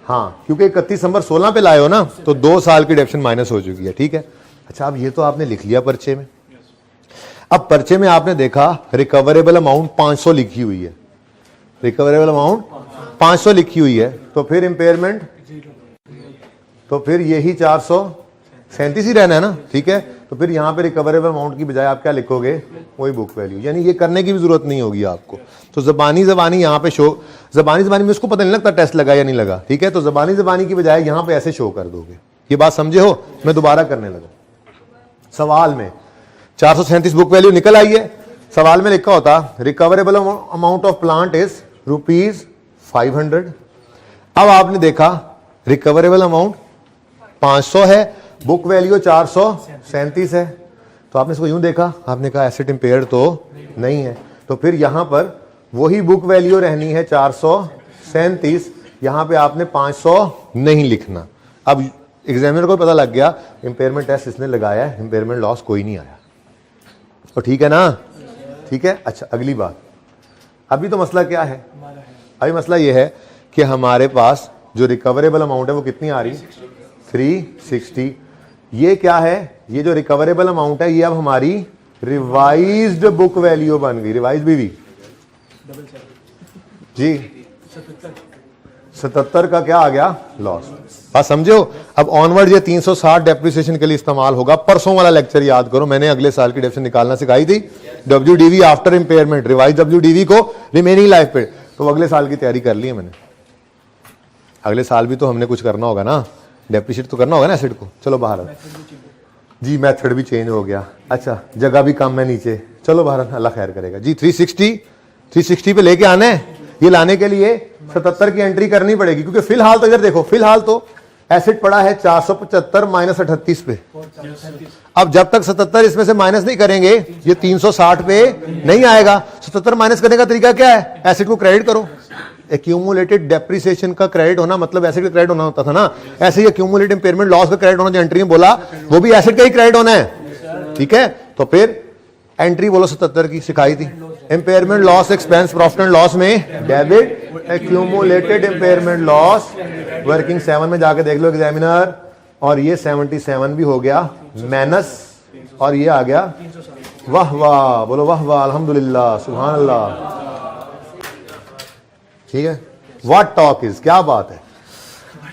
हाँ क्योंकि 31 दिसंबर 16 पे लाए हो ना, तो 2 साल की डेप्शन माइनस हो चुकी है, ठीक है। अच्छा अब ये तो आपने लिख लिया पर्चे में। अब पर्चे में आपने देखा रिकवरेबल अमाउंट 500 लिखी हुई है, रिकवरेबल अमाउंट 500 लिखी हुई है, तो फिर इंपेयरमेंट, तो फिर यही 437 ही रहना है ना, ठीक है। तो फिर यहाँ पे रिकवरेबल अमाउंट की बजाय आप क्या लिखोगे? वही बुक वैल्यू, यानी ये करने की भी जरूरत नहीं होगी आपको। तो जबानी यहाँ पे शो, जबानी में उसको पता नहीं लगता टेस्ट लगा या नहीं लगा, ठीक है। तो जबानी की बजाय यहाँ पे ऐसे शो कर दोगे। ये बात समझे हो? मैं दोबारा करने लगा। सवाल में 437 बुक वैल्यू निकल आई है, सवाल में लिखा होता recoverable amount of plant is ₹500। अब आपने देखा रिकवरेबल अमाउंट 500 है, बुक वैल्यू 437 है, तो आपने इसको यूं देखा, आपने कहा एसेट इंपेयर्ड तो नहीं है, तो फिर यहां पर वही बुक वैल्यू रहनी है 437, यहां पे आपने 500 नहीं लिखना। अब एग्जामिनर को पता लग गया इंपेयरमेंट टेस्ट इसने लगाया है, इंपेयरमेंट लॉस कोई नहीं आया, तो ठीक है ना, ठीक है। अच्छा अगली बात, अभी तो मसला क्या है? अभी मसला यह है कि हमारे पास जो रिकवरेबल अमाउंट है वो कितनी आ रही? 360। ये क्या है? ये जो रिकवरेबल अमाउंट है ये अब हमारी रिवाइज्ड बुक वैल्यू बन गई। रिवाइज बीवी जी 77 का क्या आ गया? लॉस। बात समझो? अब ऑनवर्ड ये 360 डेप्रिसिएशन के लिए इस्तेमाल होगा। परसों वाला लेक्चर याद करो, मैंने अगले साल की डेप्रिसिएशन निकालना सिखाई थी, WDV after impairment, revise WDV को रिमेनिंग लाइफ पे, तो अगले साल की तैयारी कर ली है मैंने। अगले साल भी तो हमने कुछ करना होगा ना, डेप्रिशिएट तो करना होगा ना एसेट को। चलो बाहर जी, मेथड भी चेंज हो गया, अच्छा जगह भी कम है नीचे, चलो बाहर, अल्लाह खैर करेगा जी। 360 पे लेके आना है, ये लाने के लिए 77 की एंट्री करनी पड़ेगी, क्योंकि फिलहाल तो इधर देखो, फिलहाल तो एसेट पड़ा है 475 माइनस 38 पे। अब जब तक 77 इसमें से माइनस नहीं करेंगे ये 360 पे नहीं आएगा। 77 माइनस करने का तरीका क्या है? एसेट को क्रेडिट करो। एक्यूमुलेटेड डेप्रिसिएशन का क्रेडिट होना मतलब एसेट का क्रेडिट होना होता था ना, ऐसे ही एक्यूमुलेटेड इंपेयरमेंट लॉस का क्रेडिट होना, जो एंट्री में बोला वो भी एसेट का ही क्रेडिट होना है, ठीक है। तो फिर एंट्री बोलो 77 की सिखाई थी, impairment loss expense profit and loss में debit accumulated impairment loss, working 7 में जाके देख लो एग्जामिनर, और ये 77 भी हो गया माइनस, और ये आ गया, वाह वाह बोलो, वाह वाह अल्हम्दुलिल्लाह सुभान अल्लाह, ठीक है। व्हाट टॉक इज, क्या बात है।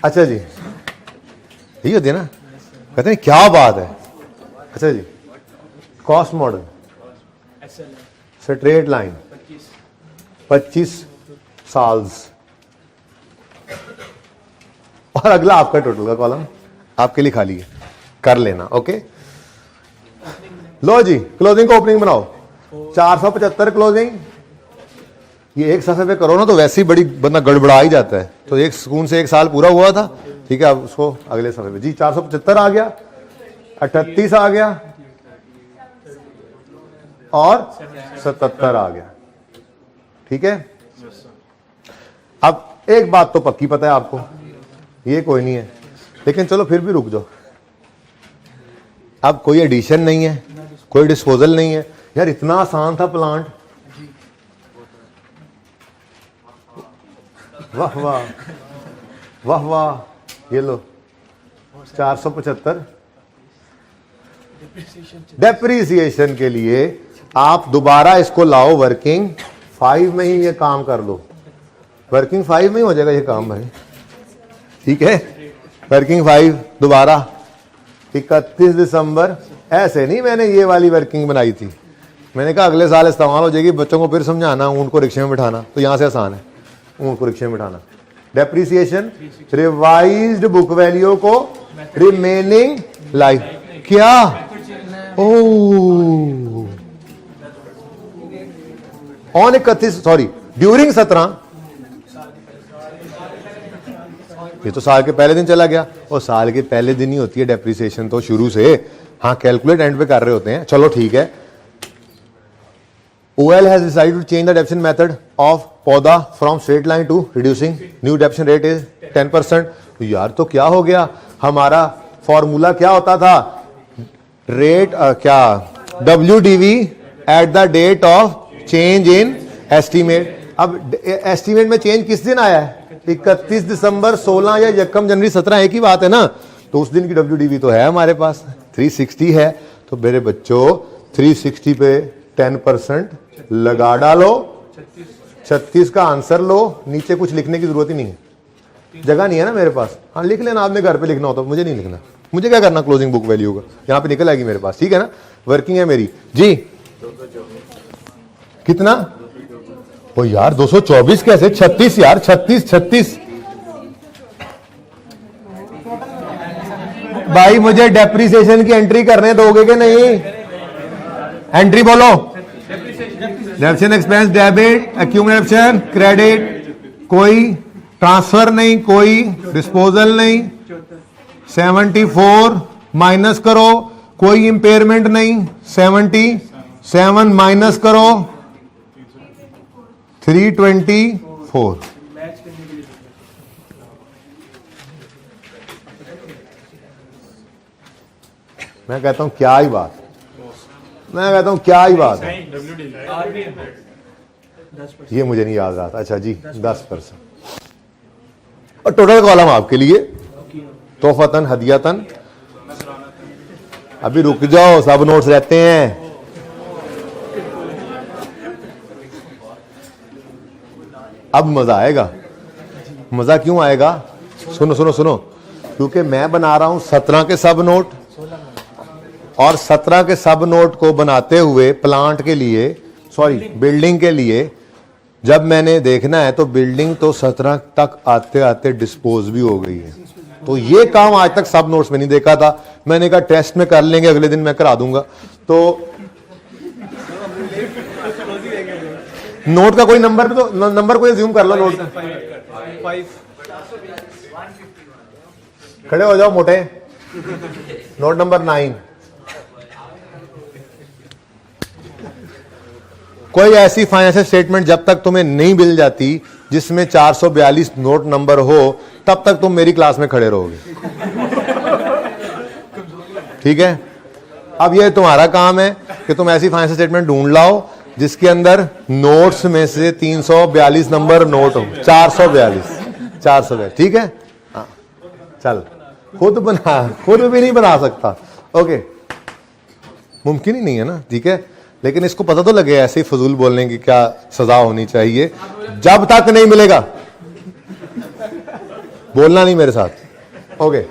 अच्छा जी यही होती है ना, कहते हैं क्या बात है। अच्छा जी, कॉस्ट मॉडल स्ट्रेट लाइन 25 साल्स, और अगला आपका टोटल का कॉलम आपके लिए खाली है, कर लेना, ओके। लो जी क्लोजिंग को ओपनिंग बनाओ, 475 क्लोजिंग, ये एक सफे पे करो ना तो वैसे ही बड़ी बंदा गड़बड़ा ही जाता है, तो एक सुकून से 1 साल पूरा हुआ था, ठीक है। अब उसको अगले सफे पे जी 475 आ गया, 38 आ गया, और 77 आ गया, ठीक है। अब एक बात तो पक्की पता है आपको, ये कोई नहीं है, लेकिन चलो फिर भी रुक जाओ। अब कोई एडिशन नहीं है, कोई डिस्पोजल नहीं है, यार इतना आसान था प्लांट, वाह वाह वाह वाह, ये लो 475 डेप्रिसिएशन के लिए आप दोबारा इसको लाओ वर्किंग 5 में ही ये काम कर लो, वर्किंग 5 में ही हो जाएगा ये काम भाई, ठीक है। वर्किंग 5 दोबारा 31 दिसंबर, ऐसे नहीं मैंने ये वाली वर्किंग बनाई थी, मैंने कहा अगले साल इस्तेमाल हो जाएगी, बच्चों को फिर समझाना, ऊँट को रिक्शे में बिठाना, तो यहां से आसान है, ऊँट को रिक्शे में बिठाना। डेप्रिसिएशन रिवाइज्ड बुक वैल्यू को रिमेनिंग लाइफ, क्या ऑन 31 सॉरी ड्यूरिंग 17 ये तो साल के पहले दिन चला गया, और साल के पहले दिन ही होती है डेप्रिसिएशन तो शुरू से। हाँ कैलकुलेट एंड पे कर रहे होते हैं, चलो ठीक है। OL has decided to change the depreciation method of पौधा from straight line to reducing, new depreciation rate is 10%। तो यार तो क्या हो गया, हमारा फॉर्मूला क्या होता था, रेट क्या WDV at the date of change in estimate. अब एस्टीमेट में चेंज किस दिन आया है, 31 दिसंबर, 16 या 1 जनवरी 17, एक ही बात है ना। तो उस दिन की WDV तो है हमारे पास, 360 है। तो मेरे बच्चों 360 पे 10% लगा डालो, 36 का आंसर लो। नीचे कुछ लिखने की जरूरत ही नहीं है, जगह नहीं है ना मेरे पास। हाँ लिख लेना, आपने घर पे लिखना हो तो, मुझे नहीं लिखना। मुझे क्या करना क्लोजिंग बुक वैल्यू का, यहाँ पे निकल आएगी मेरे पास, ठीक है ना। वर्किंग है मेरी जी। कितना, ओ यार 224 कैसे, 36 यार, 36 भाई मुझे डेप्रिसिएशन की एंट्री करने दोगे कि नहीं, एंट्री बोलो। Depreciation expense debit, accumulation credit, कोई ट्रांसफर नहीं, कोई डिस्पोजल नहीं। 74 माइनस करो, कोई इंपेयरमेंट नहीं। 77 माइनस करो 324। मैं कहता हूं क्या ही बात, मैं कहता हूं क्या ही बात है। ये मुझे नहीं याद रहा था। अच्छा जी 10%। और टोटल कॉलम आपके लिए, तोहफतन हदियतन। अभी रुक जाओ, सब नोट्स रहते हैं। अब मजा आएगा। मजा क्यों आएगा, सुनो सुनो सुनो, क्योंकि मैं बना रहा हूं 17 के सब नोट, और 17 के सब नोट को बनाते हुए प्लांट के लिए, सॉरी बिल्डिंग के लिए जब मैंने देखना है तो बिल्डिंग तो 17 तक आते आते डिस्पोज भी हो गई है। तो ये काम आज तक सब नोट्स में नहीं देखा था। मैंने कहा टेस्ट में कर लेंगे, अगले दिन मैं करा दूंगा। तो नोट का कोई नंबर, तो नंबर कोई अज्यूम कर लो नोट का। खड़े हो जाओ मोटे। Note number 9। कोई ऐसी फाइनेंशियल स्टेटमेंट जब तक तुम्हें नहीं मिल जाती जिसमें 442 नोट नंबर हो, तब तक तुम मेरी क्लास में खड़े रहोगे, ठीक है। अब ये तुम्हारा काम है कि तुम ऐसी फाइनेंशियल स्टेटमेंट ढूंढ लाओ जिसके अंदर नोट्स में से 342 नंबर नोट हो। 442, ठीक है। हाँ चल, खुद बना, खुद भी नहीं बना सकता, ओके, मुमकिन ही नहीं है ना, ठीक है। लेकिन इसको पता तो लगे ऐसे ही फजूल बोलने की क्या सजा होनी चाहिए। जब तक नहीं मिलेगा बोलना नहीं मेरे साथ, ओके।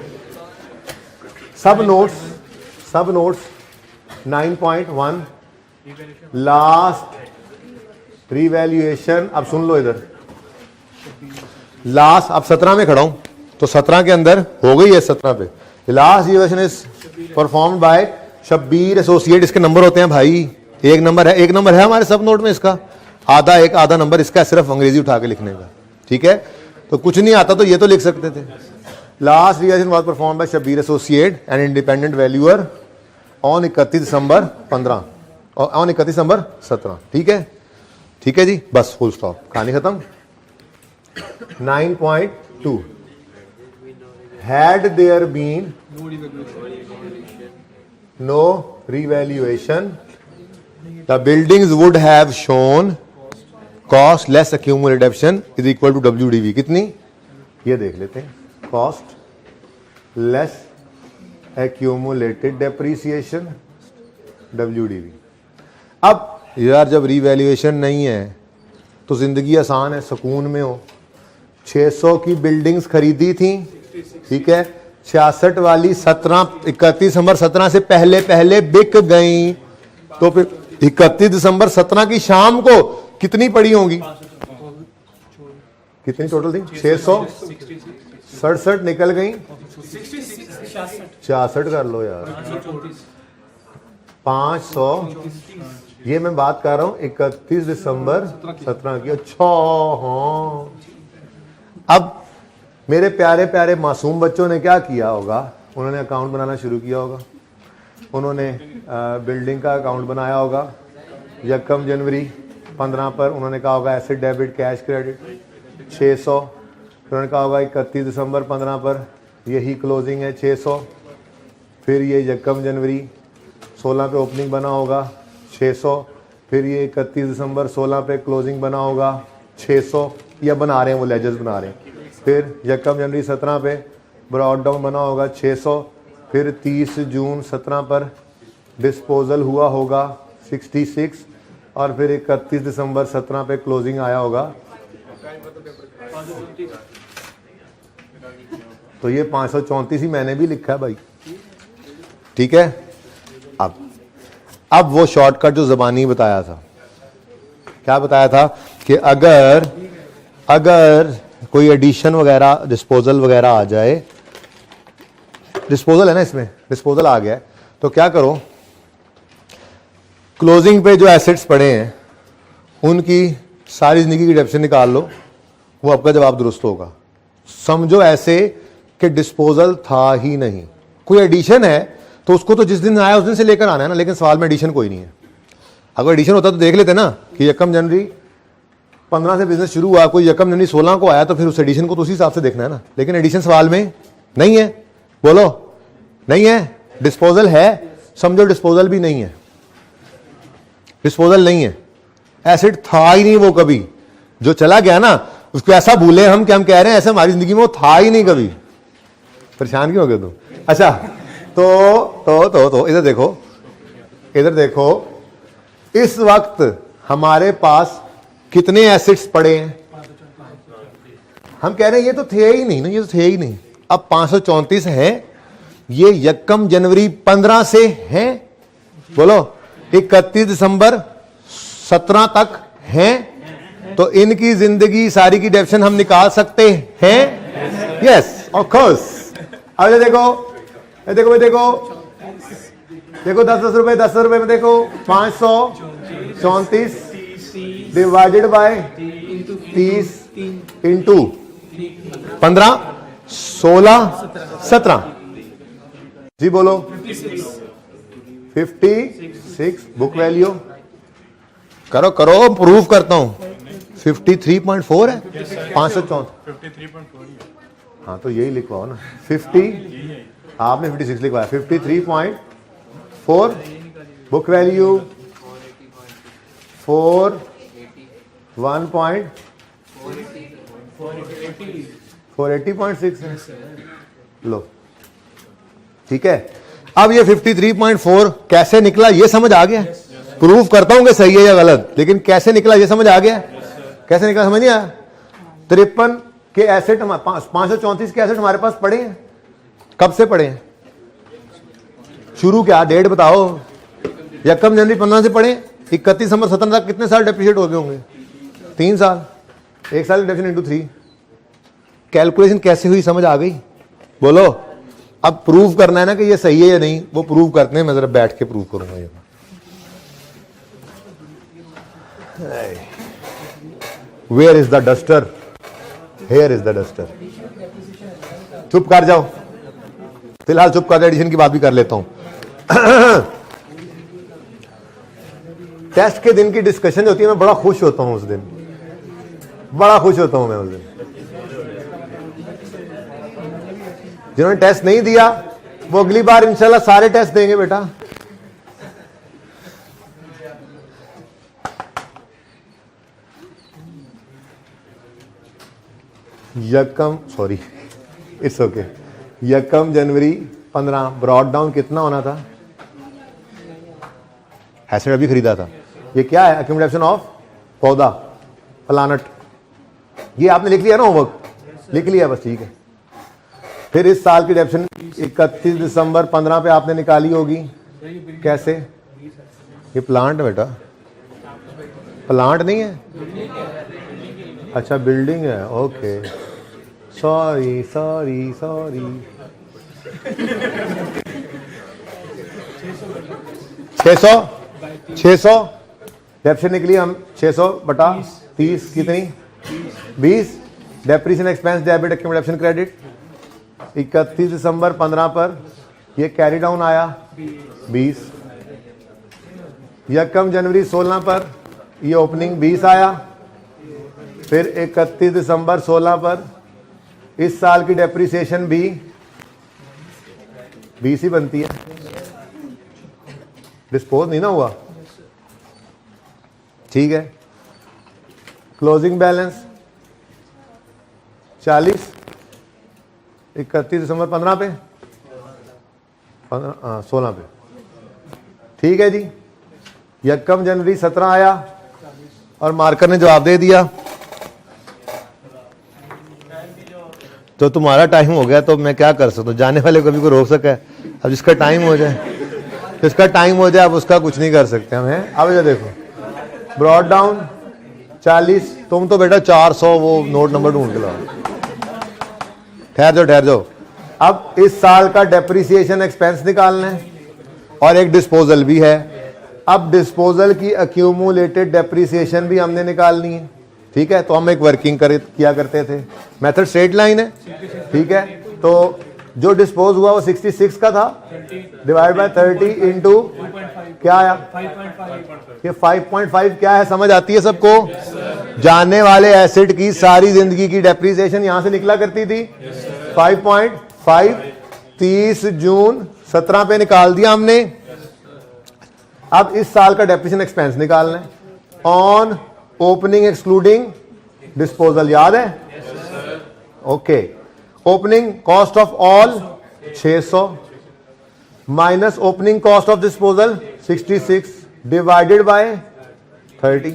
सब नोट्स 9.1 लास्ट रिवैल्यूएशन। अब सुन लो इधर, लास्ट, अब 17 में खड़ा हूं तो 17 के अंदर हो गई है। 17 पे last revaluation is performed by Shabbir associate. इसके नंबर होते हैं भाई, एक नंबर है हमारे सब नोट में इसका, आधा नंबर इसका, सिर्फ अंग्रेजी उठा के लिखने का, ठीक है। तो कुछ नहीं आता तो ये तो लिख सकते थे। Last revaluation was performed by Shabbir associate and independent valuer on 31 December 15 और ऑन 31 दिसंबर 17, ठीक है, ठीक है जी, बस फुल स्टॉप, कहानी खत्म। 9.2 had there been no revaluation, the buildings would have shown cost less accumulated depreciation is equal to WDV। कितनी, ये देख लेते हैं, cost less accumulated depreciation WDV। अब यार जब रिवैल्यूएशन नहीं है तो जिंदगी आसान है, सुकून में हो। 600 की बिल्डिंग्स खरीदी थी, ठीक है, 66 वाली 31 दिसंबर 17 से पहले बिक गई। तो फिर 31 दिसंबर 17 की शाम को कितनी पड़ी होंगी, कितनी टोटल थी, 667 निकल गई, 66 कर लो यार, 500। ये मैं बात कर रहा हूं 31 दिसंबर 17 की। अच्छा हाँ, अब मेरे प्यारे प्यारे मासूम बच्चों ने क्या किया होगा, उन्होंने अकाउंट बनाना शुरू किया होगा, उन्होंने बिल्डिंग का अकाउंट बनाया होगा, 1 जनवरी 15 पर उन्होंने कहा होगा एसेट डेबिट कैश क्रेडिट 600, फिर उन्होंने कहा होगा 31 दिसंबर 15 पर यही क्लोजिंग है 600, फिर ये 1 जनवरी 16 पे ओपनिंग बना होगा 600, फिर ये 31 दिसंबर 16 पे क्लोजिंग बना होगा 600, या बना रहे हैं वो लेजर्स बना रहे हैं, फिर 1 जनवरी 17 पे ब्रॉड डाउन बना होगा 600, फिर 30 जून 17 पर डिस्पोजल हुआ होगा 66, और फिर 31 दिसंबर 17 पे क्लोजिंग आया होगा। तो ये 534 ही मैंने भी लिखा है भाई, ठीक है। अब वो शॉर्टकट जो ज़बानी बताया था, क्या बताया था कि अगर कोई एडिशन वगैरह डिस्पोजल वगैरह आ जाए, डिस्पोजल है ना, इसमें डिस्पोजल आ गया है, तो क्या करो, क्लोजिंग पे जो एसेट्स पड़े हैं उनकी सारी जिंदगी की डेप्शन निकाल लो, वो आपका जवाब दुरुस्त होगा। समझो ऐसे कि डिस्पोजल था ही नहीं, कोई एडिशन है तो उसको तो जिस दिन आया उस दिन से लेकर आना है ना, लेकिन सवाल में एडिशन कोई नहीं है। अगर एडिशन होता तो देख लेते ना कि 1 जनवरी 15 से बिजनेस शुरू हुआ, कोई 1 जनवरी 16 को आया, तो फिर उस एडिशन को तो उसी हिसाब से देखना है ना, लेकिन एडिशन सवाल में नहीं है। बोलो नहीं है, डिस्पोजल है, समझो डिस्पोजल भी नहीं है, डिस्पोजल नहीं है, एसिड था ही नहीं वो कभी, जो चला गया ना उसको ऐसा भूले हम कि हम कह रहे हैं ऐसे हमारी जिंदगी में वो था ही नहीं कभी। परेशान क्यों हो गए तुम? अच्छा तो इधर देखो, इधर देखो, इस वक्त हमारे पास कितने एसिड्स पड़े हैं? हम कह रहे हैं ये तो थे ही नहीं ना, ये तो थे ही नहीं। अब 534 हैं, ये 1 जनवरी 15 से हैं, बोलो 31 दिसंबर 17 तक हैं, तो इनकी जिंदगी सारी की डेफिनेशन हम निकाल सकते हैं। Yes of course. अब ये देखो, ये देखो, ये देखो, देखो 10-10 रुपए, 10 रुपए में देखो 534 डिवाइडेड बाय 30 इंटू 15 16 17, जी बोलो 56 बुक वैल्यू करो करो, प्रूव करता हूं 53.4 है 534। 53.4। हाँ तो यही लिखवाओ ना, 50 आपने 56 लिखवाया, 53.4 बुक वैल्यू 480.6 है। लो ठीक है। अब ये 53.4 कैसे निकला ये समझ आ गया? प्रूव करता हूं कि सही है या गलत, लेकिन कैसे निकला ये समझ आ गया? कैसे निकला समझ नहीं आया? 53 के एसेट, 534 के एसेट हमारे पास पड़े हैं। कब से पड़े हैं? शुरू क्या डेट बताओ? 1 जनवरी 15 से पड़े, 31 दिसंबर 17 तक कितने साल डेप्रिशिएट हो गए होंगे? 3 साल। 1 साल डेफिनेट इंटू 3। कैलकुलेशन कैसे हुई समझ आ गई? बोलो। अब प्रूव करना है ना कि ये सही है या नहीं, वो प्रूव करते हैं। मैं जरा बैठ के प्रूव करूंगा ये। Where is the duster? Here is the duster. चुप कर जाओ, फिलहाल चुप कर, एडिशन की बात भी कर लेता हूं। टेस्ट के दिन की डिस्कशन होती है, मैं बड़ा खुश होता हूं उस दिन, बड़ा खुश होता हूं मैं उस दिन। जिन्होंने टेस्ट नहीं दिया वो अगली बार इंशाल्लाह सारे टेस्ट देंगे बेटा। It's okay. 1 January 15 brought down कितना होना था? एसेट अभी खरीदा था। ये क्या है? एक्यूमुलेशन ऑफ पौधा, प्लानट। ये आपने लिख लिया ना, होमवर्क लिख लिया बस, ठीक है। फिर इस साल की डेप्शन 31 दिसंबर 15 पे आपने निकाली होगी। कैसे? ये प्लांट है बेटा, प्लांट नहीं है। अच्छा बिल्डिंग है, ओके। Sorry sorry sorry. 600 डेप्शन निकली हम 600 बटा 30 कितनी? 20 depreciation expense debit accumulation credit 31 December 15 पर ये कैरी डाउन आया 20, यकम जनवरी 16 पर ये ओपनिंग 20 आया, फिर 31 दिसंबर 16 पर इस साल की डेप्रिसिएशन भी 20 ही बनती है, डिस्पोज नहीं ना हुआ, ठीक है। क्लोजिंग बैलेंस 40, 31 दिसंबर 15 पे 16 पे, ठीक है जी। यकम जनवरी 17 आया और मार्कर ने जवाब दे दिया, तो तुम्हारा टाइम हो गया, तो मैं क्या कर सकता हूँ, जाने वाले कभी को रोक सका है। अब जिसका टाइम हो जाए, जिसका टाइम हो जाए, अब उसका कुछ नहीं कर सकते हम हैं। अब ये देखो ब्रॉड डाउन 40, तुम तो बेटा 400 वो नोट नंबर ढूंढ के लाओ, ठहर जाओ। अब इस साल का डेप्रिसिएशन एक्सपेंस निकालना है और एक डिस्पोजल भी है। अब डिस्पोजल की अक्यूमुलेटेड डेप्रिसिएशन भी हमने निकालनी है, ठीक है। तो हम एक वर्किंग किया करते थे, मेथड स्ट्रेट लाइन है, ठीक है। तो जो डिस्पोज हुआ वो 66 का था, डिवाइड बाय 30 इंटू क्या आया 5.5। ये 5.5 क्या है, समझ आती है सबको? जाने वाले एसेट की सारी जिंदगी की डेप्रिसिएशन यहां से निकला करती थी 5.5। 30 जून 17 पे निकाल दिया हमने। अब इस साल का डेप्रिसिएशन एक्सपेंस निकालना है ऑन ओपनिंग एक्सक्लूडिंग डिस्पोजल, याद है? Okay. Opening cost of all 600 minus opening cost of disposal 66 divided by 30।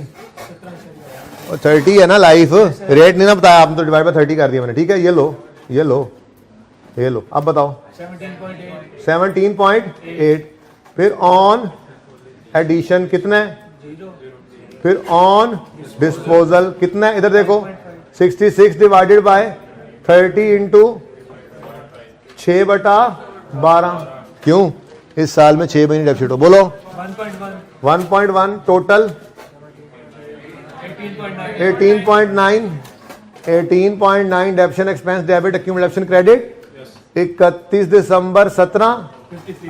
और 30 है ना लाइफ, रेट नहीं ना बताया आपने, तो डिवाइड बाय 30 कर दिया मैंने, ठीक है। ये लो ये लो ये लो, अब बताओ 17.8। फिर ऑन एडिशन कितना है, फिर ऑन डिस्पोजल कितना है, इधर देखो 66 डिवाइडेड बाय 30 इंटू 6/12। क्यों? इस साल में 6 महीने डेफिसिट हो, बोलो 1.1 total 18.9 depreciation expense debit accumulation credit 31 दिसंबर 17।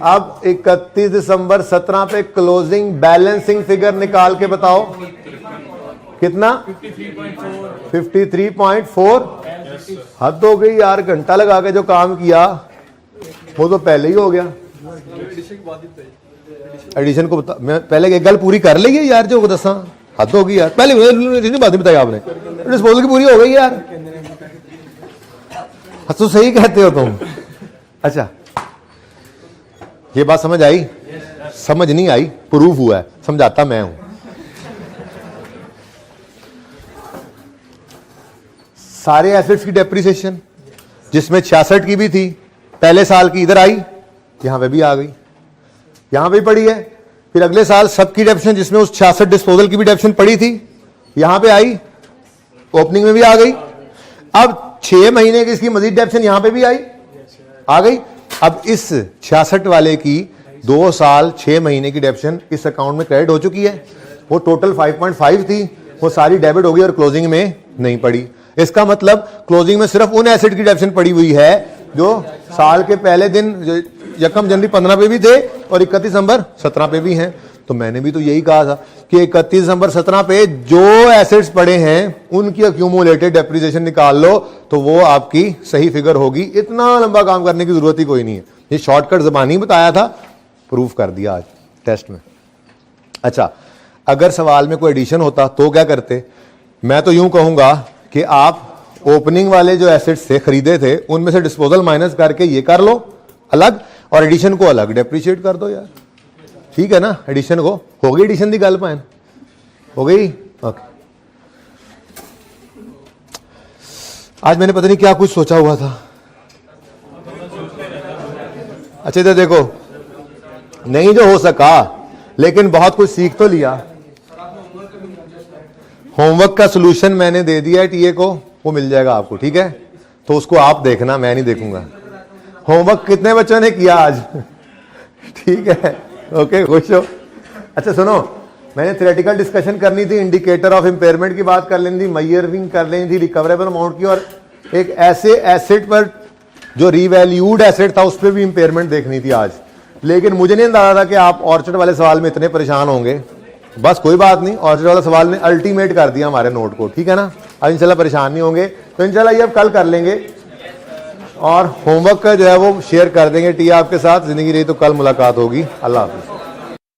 अब 31 दिसंबर 17 पे क्लोजिंग बैलेंसिंग फिगर निकाल के बताओ कितना, 53.4। हद हो गई यार, घंटा लगा के जो काम किया वो तो पहले ही हो गया। एडिशन को बता, मैं पहले एक गल पूरी कर ली है यार, जो दसा हद हो गई यार, पहले बात नहीं बताई आपने, डिस्पोजल की पूरी हो गई यार, तो सही कहते हो तुम। अच्छा, ये बात समझ आई? समझ नहीं आई, प्रूफ हुआ है, समझाता मैं हूं। सारे एसेट्स की डेप्रिसिएशन जिसमें 66 की भी थी पहले साल की, इधर आई, यहां पे भी आ गई, यहां पे पड़ी है। फिर अगले साल सबकी डेप्रिसिएशन जिसमें उस 66 डिस्पोजल की भी डेप्रिसिएशन पड़ी थी, यहां पे आई, ओपनिंग में भी आ गई। अब 6 महीने की इसकी मजीद डेप्रिसिएशन यहां पे भी आई, आ गई। अब इस 66 वाले की 2 साल 6 महीने की डेप्रिसिएशन इस अकाउंट में क्रेडिट हो चुकी है। वो टोटल 5.5 थी, वो सारी डेबिट हो गई और क्लोजिंग में नहीं पड़ी। इसका मतलब क्लोजिंग में सिर्फ उन एसेट की डेप्रिसिएशन पड़ी हुई है जो साल के पहले दिन यकम जनवरी 15 पे भी थे और 31 दिसंबर 17 पे भी हैं। तो मैंने भी तो यही कहा था कि 31 दिसंबर 17 पे जो एसेट्स पड़े हैं उनकी अक्यूमुलेटेड डेप्रिसिएशन निकाल लो, तो वो आपकी सही फिगर होगी। इतना लंबा काम करने की जरूरत ही कोई नहीं है, ये शॉर्टकट ज़बानी बताया था, प्रूफ कर दिया आज टेस्ट में। अच्छा, अगर सवाल में कोई एडिशन होता तो क्या करते? मैं तो यूं कहूंगा कि आप ओपनिंग वाले जो एसेट्स थे खरीदे थे उनमें से डिस्पोजल माइनस करके ये कर लो अलग और एडिशन को अलग डेप्रिशिएट कर दो यार, ठीक है ना। एडिशन को हो गई, एडिशन की गल पाए हो गई। ओके, आज मैंने पता नहीं क्या कुछ सोचा हुआ था। अच्छा इधर देखो, नहीं जो हो सका लेकिन बहुत कुछ सीख तो लिया। होमवर्क का सॉल्यूशन मैंने दे दिया है टीए को, वो मिल जाएगा आपको, ठीक है। तो उसको आप देखना, मैं नहीं देखूंगा। होमवर्क कितने बच्चों ने किया आज? ठीक है, ओके, खुश हो। अच्छा सुनो, मैंने थ्योरेटिकल डिस्कशन करनी थी, इंडिकेटर ऑफ इम्पेयरमेंट की बात कर लेनी थी, मेजरिंग कर लेनी थी, रिकवरेबल अमाउंट की, और एक ऐसे एसेट पर जो रीवैल्यूड एसेट था उस पर भी इंपेयरमेंट देखनी थी आज। लेकिन मुझे नहीं अंदाजा था कि आप ऑर्चर्ड वाले सवाल में इतने परेशान होंगे। बस कोई बात नहीं, ऑर्चर्ड वाला सवाल ने अल्टीमेट कर दिया हमारे नोट को, ठीक है ना। अब इंशाल्लाह परेशान नहीं होंगे। तो इंशाल्लाह ये अब कल कर लेंगे और होमवर्क का जो है वो शेयर कर देंगे टी आपके साथ। जिंदगी रही तो कल मुलाकात होगी। अल्लाह हाफिज़।